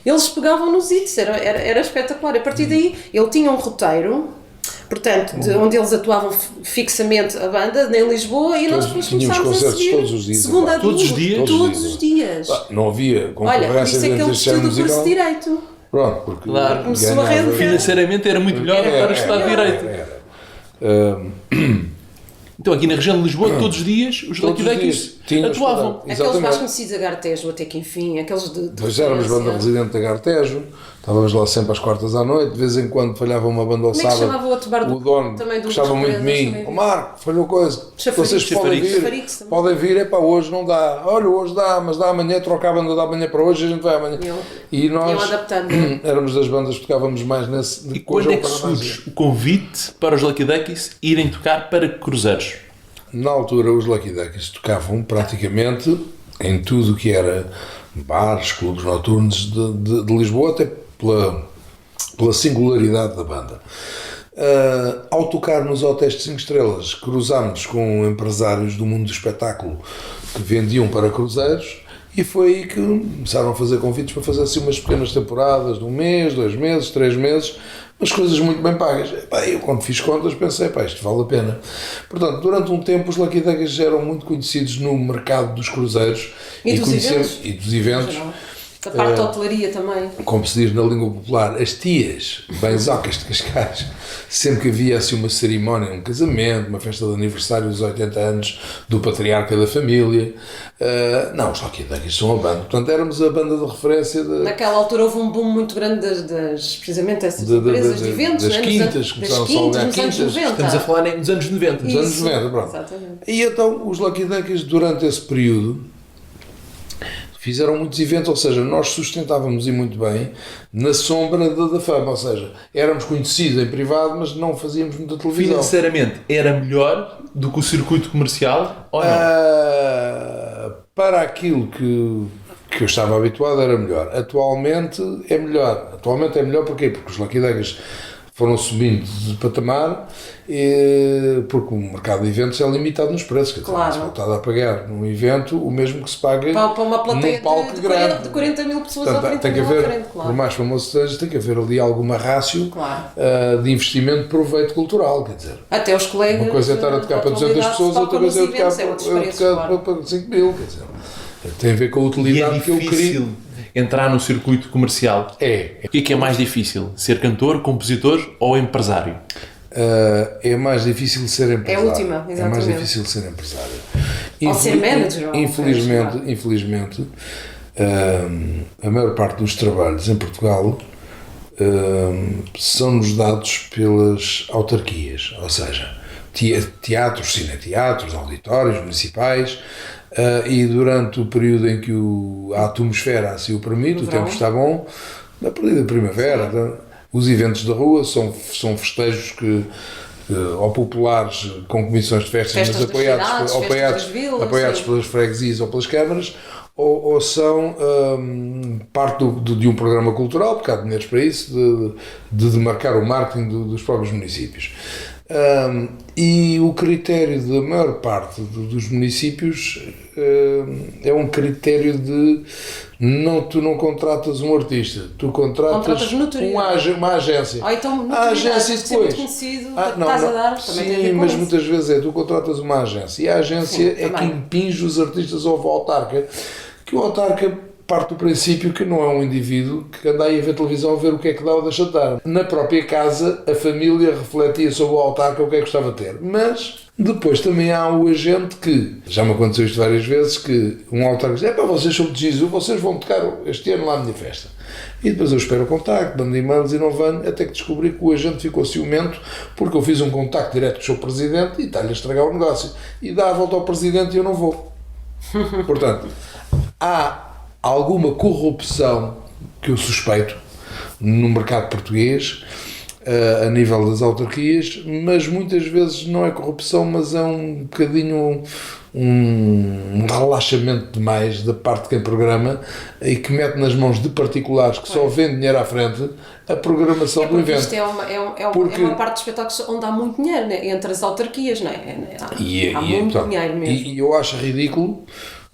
eles pegavam nos hits, era espetacular. A partir daí, ele tinha um roteiro, portanto, de onde eles atuavam fixamente a banda, em Lisboa, e nós depois tínhamos começámos a concertos seguir todos os dias, segunda a Todos os domingo. dias? Todos os dias. Não havia Olha, por concorrência isso é que dentro ele deste género desistiu do curso de musical. Direito. Pronto, porque Claro. Começou a render. Financeiramente era muito melhor para estudar Direito. Então aqui na região de Lisboa, todos os dias, os Lucky Duckies atuavam. Aqueles Exatamente. mais conhecidos, a Gartejo, até que enfim, aqueles de Depois éramos banda referência. residente da Gartejo, estávamos lá sempre às quartas à noite, de vez em quando falhava uma banda ao Como é que sábado. chamava o outro bar do- O dono também do gostava muito de Represas, mim. também O vi. Marco, falhou coisa. Chafariz. Vocês podem vir, Chafariz também. podem vir, é para hoje não dá. Olha, hoje dá, mas dá amanhã, troca a banda da amanhã para hoje, a gente vai amanhã. E Iam nós adaptando, não é? éramos das bandas que tocávamos mais nesse. E quando é que surge o convite para os Lucky Duckies irem tocar para cruzeiros? Na altura, os Lucky Duckies tocavam praticamente em tudo o que era bares, clubes noturnos de Lisboa, até pela singularidade da banda. Ao tocar nos hotéis de 5 estrelas, cruzámos com empresários do mundo do espetáculo que vendiam para cruzeiros, e foi aí que começaram a fazer convites para fazer assim umas pequenas temporadas de 1 mês, 2 meses, 3 meses, mas coisas muito bem pagas. Eu, quando fiz contas, pensei, isto vale a pena. Portanto, durante um tempo, os Lucky Duckies eram muito conhecidos no mercado dos cruzeiros E dos eventos. E dos eventos. Da parte da hotelaria também. Como se diz na língua popular, as tias, benzocas de Cascais, sempre que havia assim uma cerimónia, um casamento, uma festa de aniversário dos 80 anos do patriarca da família, os Lucky Duckies são a banda. Portanto, éramos a banda de referência Naquela altura houve um boom muito grande precisamente dessas empresas de eventos, das né? quintas, começaram só a alugar nos anos quintas. 90. Estamos a falar nos anos 90. Nos anos 90, pronto. Exatamente. E então, os Lucky Duckies, durante esse período, fizeram muitos eventos, ou seja, nós sustentávamos e muito bem na sombra da fama, ou seja, éramos conhecidos em privado, mas não fazíamos muita televisão. Financeiramente era melhor do que o circuito comercial ou não? Para aquilo que eu estava habituado era melhor. Atualmente é melhor. Atualmente é melhor porquê? Porque os Lucky Duckies foram subindo de patamar, porque o mercado de eventos é limitado nos preços. Quer dizer, Claro. se voltado a pagar num evento o mesmo que se paga Para uma plateia num palco de grande. 40 mil pessoas ou Portanto, 30 tem que mil haver, à frente, claro. por mais famoso que seja, tem que haver ali alguma rácio Claro. de investimento de proveito cultural, quer dizer. Até os colegas. Uma coisa é estar a tocar para 200 pessoas, outra coisa é tocar para 5 mil, quer dizer. Tem a ver com a E é utilidade que eu queria. difícil entrar no circuito comercial. É. O que é mais difícil? Ser cantor, compositor ou empresário? É mais difícil ser empresário. É a última, É mais exatamente. difícil ser empresário. Ou ser manager, ou Infelizmente, a maior parte dos trabalhos em Portugal são-nos dados pelas autarquias, ou seja, teatros, cineteatros, auditórios municipais, e durante o período em que a atmosfera assim o permite, o tempo está bom, a partir da primavera, os eventos da rua são festejos ou populares com comissões de festas, mas das cidades, festas das vilas, apoiados sim. pelas freguesias ou pelas câmaras, ou são parte de um programa cultural, porque há dinheiros para isso, de demarcar o marketing dos próprios municípios. E o critério da maior parte dos municípios é um critério de tu não contratas um artista, tu contratas uma agência. Ou então, a agência ser muito depois. conhecido, estás a dar, também tem a ver Sim, com mas isso. muitas vezes tu contratas uma agência e a agência Sim, é também. que impinge os artistas ao autarca, que o autarca parte do princípio que não é um indivíduo que anda aí a ver televisão a ver o que é que dá ou deixa de dar. Na própria casa, a família refletia sobre o autarca o que é que gostava de ter. Mas depois também há o agente que, já me aconteceu isto várias vezes, que um autarca diz, vocês são de Jesus, vocês vão tocar este ano lá na minha festa. E depois eu espero o contacto, mando e-mails e não venho, até que descobri que o agente ficou ciumento porque eu fiz um contacto direto com o seu presidente e está-lhe a estragar o negócio. E dá a volta ao presidente e eu não vou. Portanto, há alguma corrupção que eu suspeito no mercado português a nível das autarquias, mas muitas vezes não é corrupção, mas é um bocadinho um relaxamento demais da parte de quem programa e que mete nas mãos de particulares que só vêem dinheiro à frente a programação do evento. Isto é uma parte do espetáculo onde há muito dinheiro, né? Entre as autarquias, não é? Há muito dinheiro mesmo. E eu acho ridículo,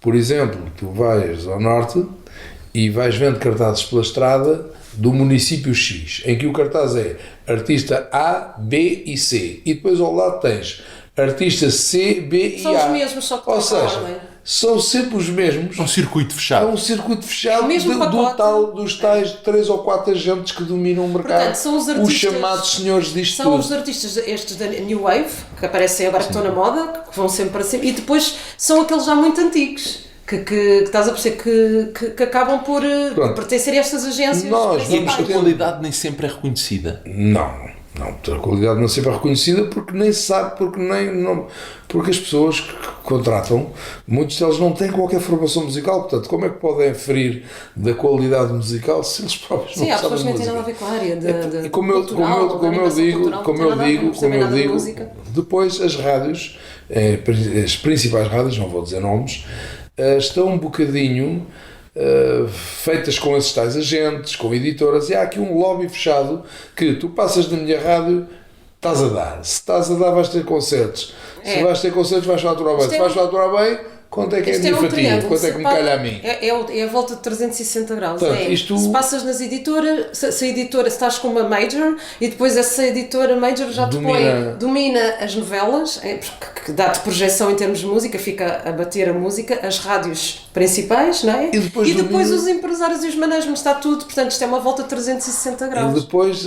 por exemplo, tu vais ao norte e vais vendo cartazes pela estrada do município X, em que o cartaz é artista A, B e C, e depois ao lado tens artista C, B e São A. os mesmos, só que Ou trocam a seja, ordem. são sempre os mesmos. Um circuito É fechado. um circuito fechado É o mesmo pacote. dos tais 3 ou 4 agentes que dominam o mercado. Portanto, são os os artistas- chamados senhores disto São tudo. os artistas estes da New Wave, que aparecem agora, que estão na moda, que vão sempre para sempre, e depois são aqueles já muito antigos, que estás a perceber que acabam por pertencer a estas agências Nós E principais. a qualidade nem sempre é reconhecida. Não, a qualidade não sempre é reconhecida porque nem se sabe, porque as pessoas que contratam, muitos deles não têm qualquer formação musical, portanto, como é que podem aferir da qualidade musical se eles próprios Sim, não há sabem pessoas que nem têm música? nada a ver com a área E como eu digo, depois as rádios, as principais rádios, não vou dizer nomes, estão um bocadinho feitas com esses tais agentes, com editoras, e há aqui um lobby fechado que tu passas na minha rádio, estás a dar. Se estás a dar, vais ter concertos. Se vais ter concertos, vais faturar bem. Se vais faturar bem, quanto é que é a minha fatia? Quanto é que me calha a mim? É a volta de 360 graus. Portanto, Se passas nas editoras, se a editora, se estás com uma major e depois essa editora major já domina as novelas, que dá-te projeção em termos de música, fica a bater a música, as rádios principais, não é? E depois os empresários e os management, está tudo, portanto isto é uma volta de 360 graus. E depois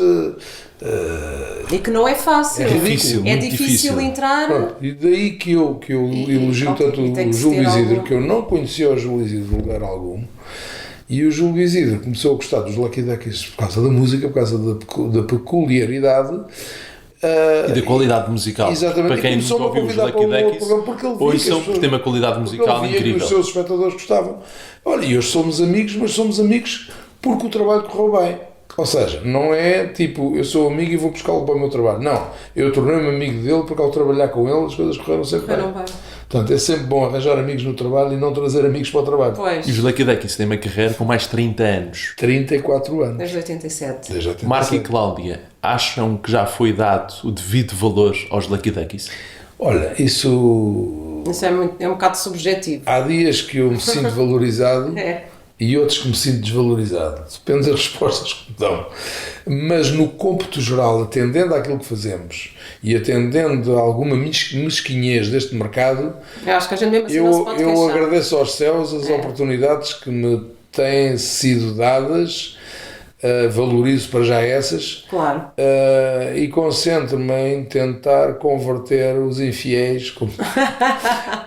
e que não é fácil. É difícil, É muito difícil difícil. entrar. pronto, e daí que eu elogio tanto e tem o que se Júlio ter Isidro, algum- que eu não conhecia o Júlio Isidro de lugar algum, e o Júlio Isidro começou a gostar dos Lucky Duckies por causa da música, por causa da peculiaridade. E da qualidade musical. Exatamente. Para quem E nunca começou-me a ouviu os convidar Lucky para um outro Duckies, programa porque ele via que as ouçam, pessoas- porque tem uma qualidade porque musical ele via que incrível. os seus espectadores gostavam. Olha, e hoje somos amigos, mas somos amigos porque o trabalho correu bem. Ou seja, não é tipo, eu sou amigo e vou buscá-lo para o meu trabalho. Não, eu tornei-me amigo dele porque ao trabalhar com ele as coisas correram sempre Correram bem. bem. Portanto, é sempre bom arranjar amigos no trabalho e não trazer amigos para o trabalho. Pois, E os Lucky Duckies têm uma carreira com mais de 30 anos. 34 anos. desde 87. Desde 87. Marco e Cláudia, acham que já foi dado o devido valor aos Lucky Duckies? Olha, isso... Isso é um bocado subjetivo. Há dias que eu me sinto valorizado É. e outros que me sinto desvalorizado. Depende das respostas que me dão. Mas no cômputo geral, atendendo àquilo que fazemos e atendendo a alguma mesquinhez deste mercado, Eu acho que a gente mesmo assim não se pode eu queixar. agradeço aos céus as oportunidades que me têm sido dadas, valorizo para já essas, Claro. e concentro-me em tentar converter os infiéis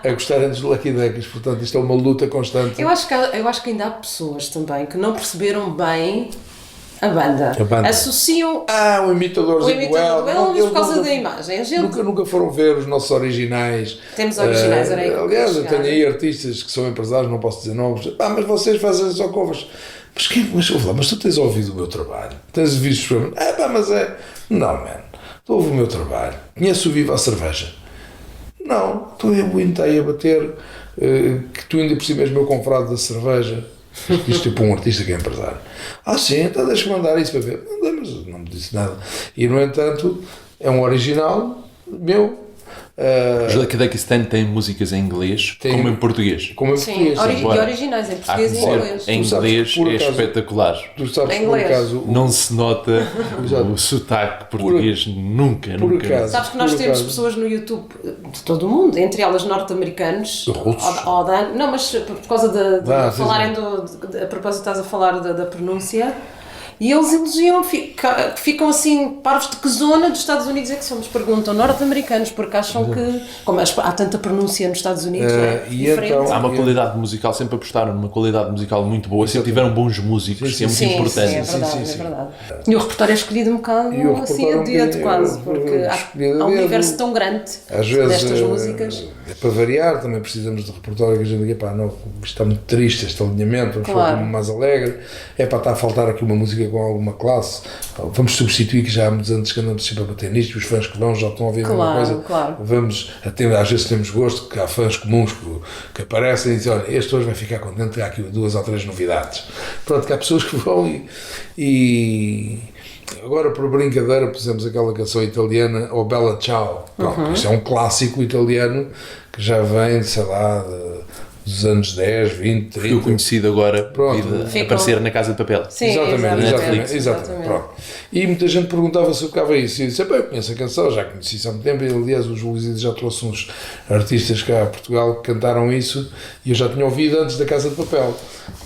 a gostarem dos Lucky Duckies. Portanto, isto é uma luta constante. Eu acho que ainda há pessoas também que não perceberam bem a banda. Associam O imitador o imitador do Elvis por causa nunca- da imagem. A gente Nunca foram ver os nossos originais. Temos originais, era aí que eu aliás, queria eu tenho chegar. aí artistas que são empresários, não posso dizer nomes. Mas vocês fazem só covers. Mas tu tens ouvido o meu trabalho? Tens visto os programas? Mas é... Não, man. Tu ouves o meu trabalho. Conheço o Viva a Cerveja? Não. Tu é bonito aí a bater, que tu ainda por si mesmo meu confrade da cerveja. Isto é para um artista que é empresário. Sim, então deixa-me mandar isso para ver. Mas não me disse nada. E, no entanto, é um original meu. Os Lucky Duckies têm músicas em inglês Tem- como em português. Como em Sim, português. e Bora. originais em Há que português e em dizer, inglês. em Tu sabes inglês que, por é acaso, espetacular. Tu sabes Em que, por inglês. acaso, Não se nota Exato. o sotaque português nunca. por acaso. Sabes que nós Por temos acaso. pessoas no YouTube de todo o mundo, entre elas norte-americanos, Russos. não, mas por causa de Sim, falarem a propósito estás a falar da pronúncia, e eles elogiam, ficam assim parvos de que zona dos Estados Unidos é que somos, perguntam norte-americanos, porque acham que, como há tanta pronúncia nos Estados Unidos, não é? e Diferente. então- Há uma qualidade musical, sempre apostaram numa qualidade musical muito boa, sempre tiveram bons músicos, que é muito Sim, importante. sim, é verdade, Sim, é sim. verdade. E o repertório é escolhido um bocado E o assim a repertório dedo um bocadinho- quase, porque escolhido a há um dedo. universo tão grande Às vezes, destas músicas. é para variar, também precisamos de repertório que a gente diga, não, isto está muito triste, este alinhamento, vamos Claro. fazer mais alegre, está a faltar aqui uma música com alguma classe, vamos substituir, que já há muitos anos que andamos sempre a bater nisto, os fãs que vão já estão a ouvir a mesma Claro, coisa, claro. vamos, às vezes temos gosto, que há fãs comuns que aparecem e dizem, olha, este hoje vai ficar contente, há aqui 2 ou 3 novidades. Pronto, que há pessoas que vão e agora, por brincadeira, pusemos aquela canção italiana, O Bella Ciao. Pronto, Isso é um clássico italiano que já vem, sei lá, dos anos 10, 20, 30. Ficou conhecido agora Pronto. devido a aparecer na Casa de Papel. Sim, Exatamente. Pronto. E muita gente perguntava se eu tocava isso. E eu disse, eu conheço a canção, já conheci isso há muito tempo. E, aliás, o Luís já trouxe uns artistas cá a Portugal que cantaram isso e eu já tinha ouvido antes da Casa de Papel.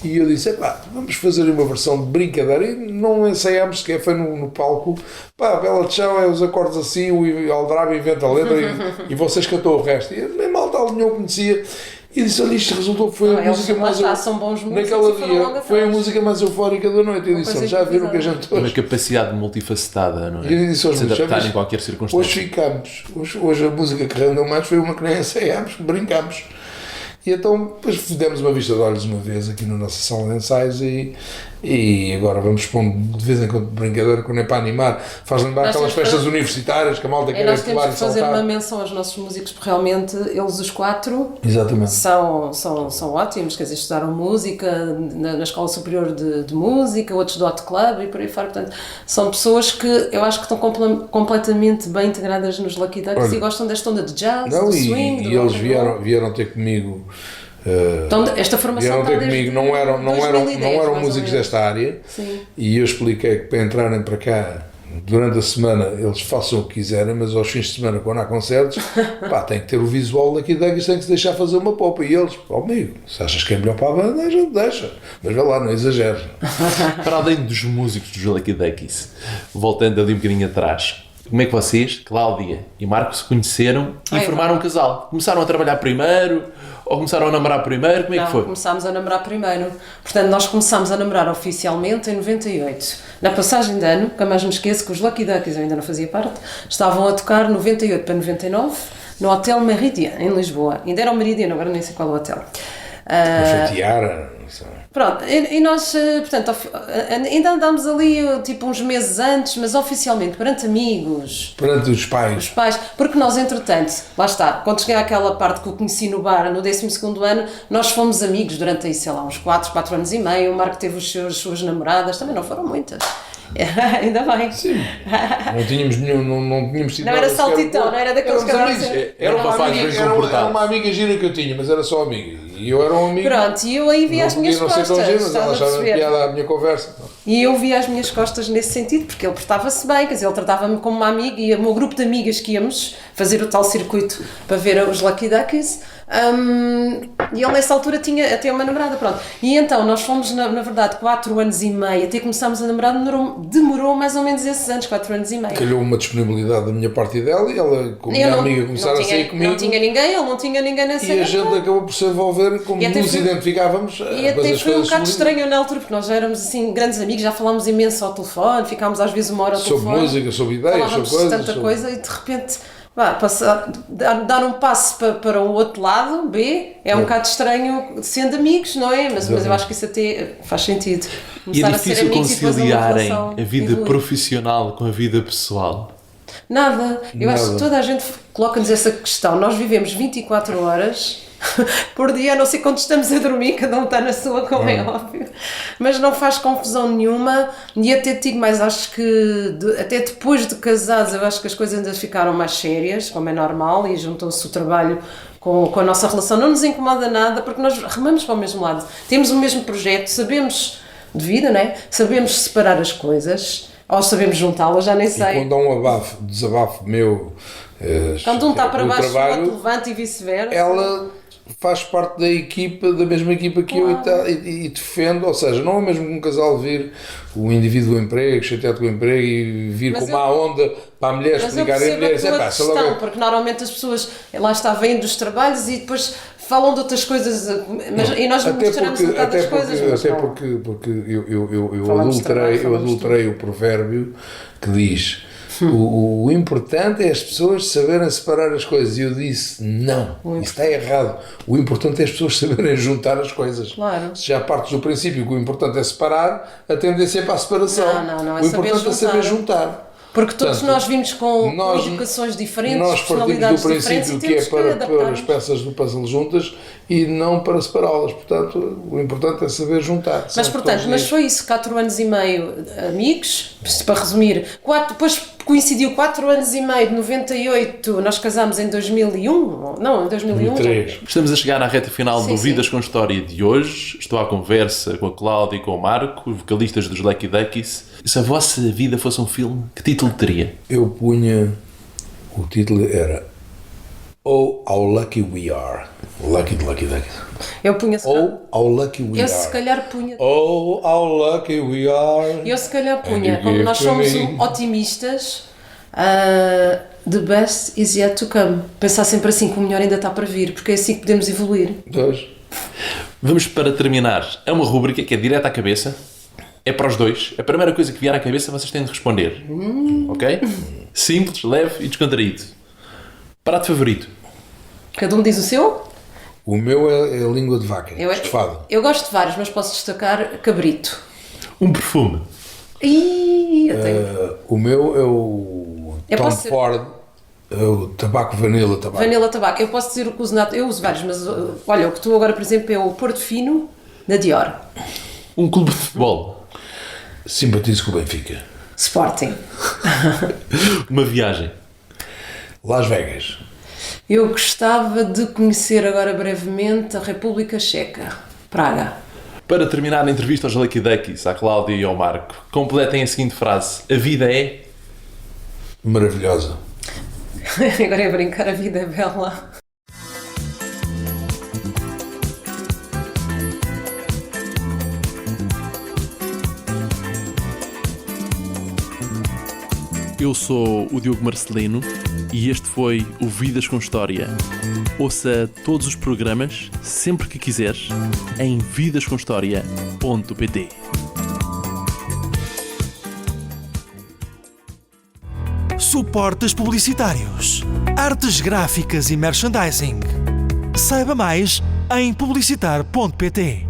E eu disse, vamos fazer uma versão de brincadeira. E não ensaiámos sequer, foi no palco. Bela Tchau, é os acordes assim, o Aldrabe inventa a letra e vocês cantam o resto. E nem mal tal nenhum conhecia. E disse, olha, isto resultou, foi a música mais... são bons naquela dia, foi a música mais eufórica da noite. Eu disse, já viram que a gente hoje... Uma capacidade multifacetada, não é? E eu disse aos se adaptar em qualquer circunstância. Hoje ficámos. Hoje a música que rendeu mais foi uma que nem ensaiámos, brincámos. E então depois demos uma vista de olhos uma vez aqui na nossa sala de ensaios e agora vamos pondo de vez em quando brincadeira, quando é para animar, faz lembrar aquelas festas universitárias que a malta quer nós temos pular que e fazer saltar. uma menção aos nossos músicos, porque realmente eles os 4 Exatamente. são ótimos, quer dizer, estudaram música na Escola Superior de Música, outros do Hot Club e por aí fora, portanto são pessoas que eu acho que estão completamente bem integradas nos Lucky Ducks e gostam desta onda de jazz, do swing, e eles vieram ter comigo. Então, esta formação vieram ter comigo, não eram músicos desta área. Sim. E eu expliquei que para entrarem para cá durante a semana eles façam o que quiserem, mas aos fins de semana, quando há concertos, tem que ter o visual daqui daqui, tem que se deixar fazer uma popa. E eles, amigo, se achas que é melhor para a banda, a gente deixa, mas vai lá, não exageres. Para além dos músicos dos Lucky Duckies, voltando ali um bocadinho atrás, como é que vocês, Cláudia e Marco, se conheceram e formaram um casal? Começaram a trabalhar primeiro ou começaram a namorar primeiro? Como é que foi? Começámos a namorar primeiro. Portanto, nós começámos a namorar oficialmente em 98. Na passagem de ano, nunca mais me esqueço que os Lucky Duckies, eu ainda não fazia parte, estavam a tocar 98 para 99 no Hotel Meridian, em Lisboa. Ainda era o Meridian, agora nem sei qual é o hotel. Tiara, não sei. Pronto, e nós, portanto, ainda andámos ali tipo uns meses antes, mas oficialmente perante amigos. Perante os pais. Os pais, porque nós, entretanto, lá está, quando cheguei àquela parte que o conheci no bar, no 12º ano, nós fomos amigos durante aí, sei lá, uns 4 anos e meio, o Marco teve as suas namoradas, também não foram muitas. Ainda bem. Sim. Não tínhamos tido. Não era saltitão, não era daqueles que Era uma amiga gira que eu tinha, mas era só amiga. E eu era um amigo. Pronto, e eu aí vi as minhas costas. Mas ela achava piada a minha conversa. E eu vi as minhas costas nesse sentido, porque ele portava-se bem, quer dizer, ele tratava-me como uma amiga e o meu grupo de amigas que íamos fazer o tal circuito para ver os Lucky Duckies. E ele nessa altura tinha até uma namorada, pronto. E então nós fomos, na verdade, 4 anos e meio, até começámos a namorar, demorou mais ou menos esses anos, 4 anos e meio. Calhou uma disponibilidade da minha parte dela e ela, com a minha amiga, começaram a sair comigo. Não tinha ninguém, ele não tinha ninguém nessa E a gente acabou por se envolver, como nos identificávamos. E até foi um bocado estranho na altura, porque nós já éramos assim grandes amigos, já falámos imenso ao telefone, ficámos às vezes uma hora ao telefone. Sobre música, sobre ideias, sobre coisas. Tanta coisa e de repente... dar um passo para o outro lado, B, é um bocado estranho sendo amigos, não é? Mas eu acho que isso até faz sentido. E é difícil conciliarem a vida profissional com a vida pessoal? Nada. Eu acho que toda a gente coloca-nos essa questão. Nós vivemos 24 horas por dia, a não ser quando estamos a dormir, cada um está na sua, como é óbvio, mas não faz confusão nenhuma. E até te digo mais, acho que até depois de casados eu acho que as coisas ainda ficaram mais sérias, como é normal, e juntou-se o trabalho com a nossa relação, não nos incomoda nada, porque nós remamos para o mesmo lado, temos o mesmo projeto, sabemos de vida, não é? Sabemos separar as coisas, ou sabemos juntá-las, já nem sei. E quando há um desabafo meu, quando um está para baixo, trabalho, o outro levanta e vice-versa. Ela faz parte da equipa, da mesma equipa que eu e defendo, ou seja, não é mesmo um casal vir o indivíduo do emprego, chateado com o emprego e vir com má onda para a mulher explicar a mulher. Porque normalmente as pessoas lá vêm dos trabalhos e depois falam de outras coisas, e nós mostramos um bocado as coisas. Até porque eu adulterei o provérbio que diz... O importante é as pessoas saberem separar as coisas. E eu disse, não, isso está errado. O importante é as pessoas saberem juntar as coisas. Claro. Se já partes do princípio que o importante é separar, a tendência é para a separação. Não, o importante é saber juntar. Porque todos Portanto, nós vimos com nós- educações diferentes, Nós partimos personalidades do diferentes princípio e que é temos que para pôr adaptar-nos. as peças do puzzle juntas e não para separá-las. Portanto, o importante é saber juntar. Mas São portanto, todos mas dias. foi isso, 4 anos e meio amigos, para resumir, depois coincidiu 4 anos e meio de 98, nós casámos em 2001, não, em 2001. 2003. Estamos a chegar à reta final Sim, do sim. Vidas com História de hoje. Estou à conversa com a Cláudia e com o Marco, vocalistas dos Lucky Duckies. Se a vossa vida fosse um filme, que título teria? Eu punha, o título era Oh, How Lucky We Are. Lucky de Lucky Duckies. Eu punha, Oh, How Lucky We eu Are. se calhar punha, Oh, how lucky we are. eu se calhar punha, you como give nós to somos me. otimistas, the best is yet to come. Pensar sempre assim, que o melhor ainda está para vir, porque é assim que podemos evoluir. Dois. Vamos para terminar. É uma rúbrica que é direta à cabeça. É para os dois. A primeira coisa que vier à cabeça vocês têm de responder. Ok? Simples, leve e descontraído. Prato favorito. Cada um diz o seu? O meu é a língua de vaca, Eu, estofado. eu gosto de vários, mas posso destacar cabrito. Um perfume. Ih, eu tenho. O meu é o Eu Tom posso ser- Ford, é o tabaco vanilla tabaco. Vanilla tabaco. Eu posso dizer o que uso, eu uso vários, mas olha, o que tu agora, por exemplo, é o Porto Fino da Dior. Um clube de futebol. Simpatizo com o Benfica. Sporting. Uma viagem. Las Vegas. Eu gostava de conhecer agora brevemente a República Checa. Praga. Para terminar a entrevista aos Lucky Duckies, à Cláudia e ao Marco, completem a seguinte frase. A vida é... Maravilhosa. Agora é brincar, a vida é bela. Eu sou o Diogo Marcelino e este foi o Vidas com História. Ouça todos os programas, sempre que quiseres, em vidascomhistoria.pt. Suportes publicitários, artes gráficas e merchandising. Saiba mais em publicitar.pt.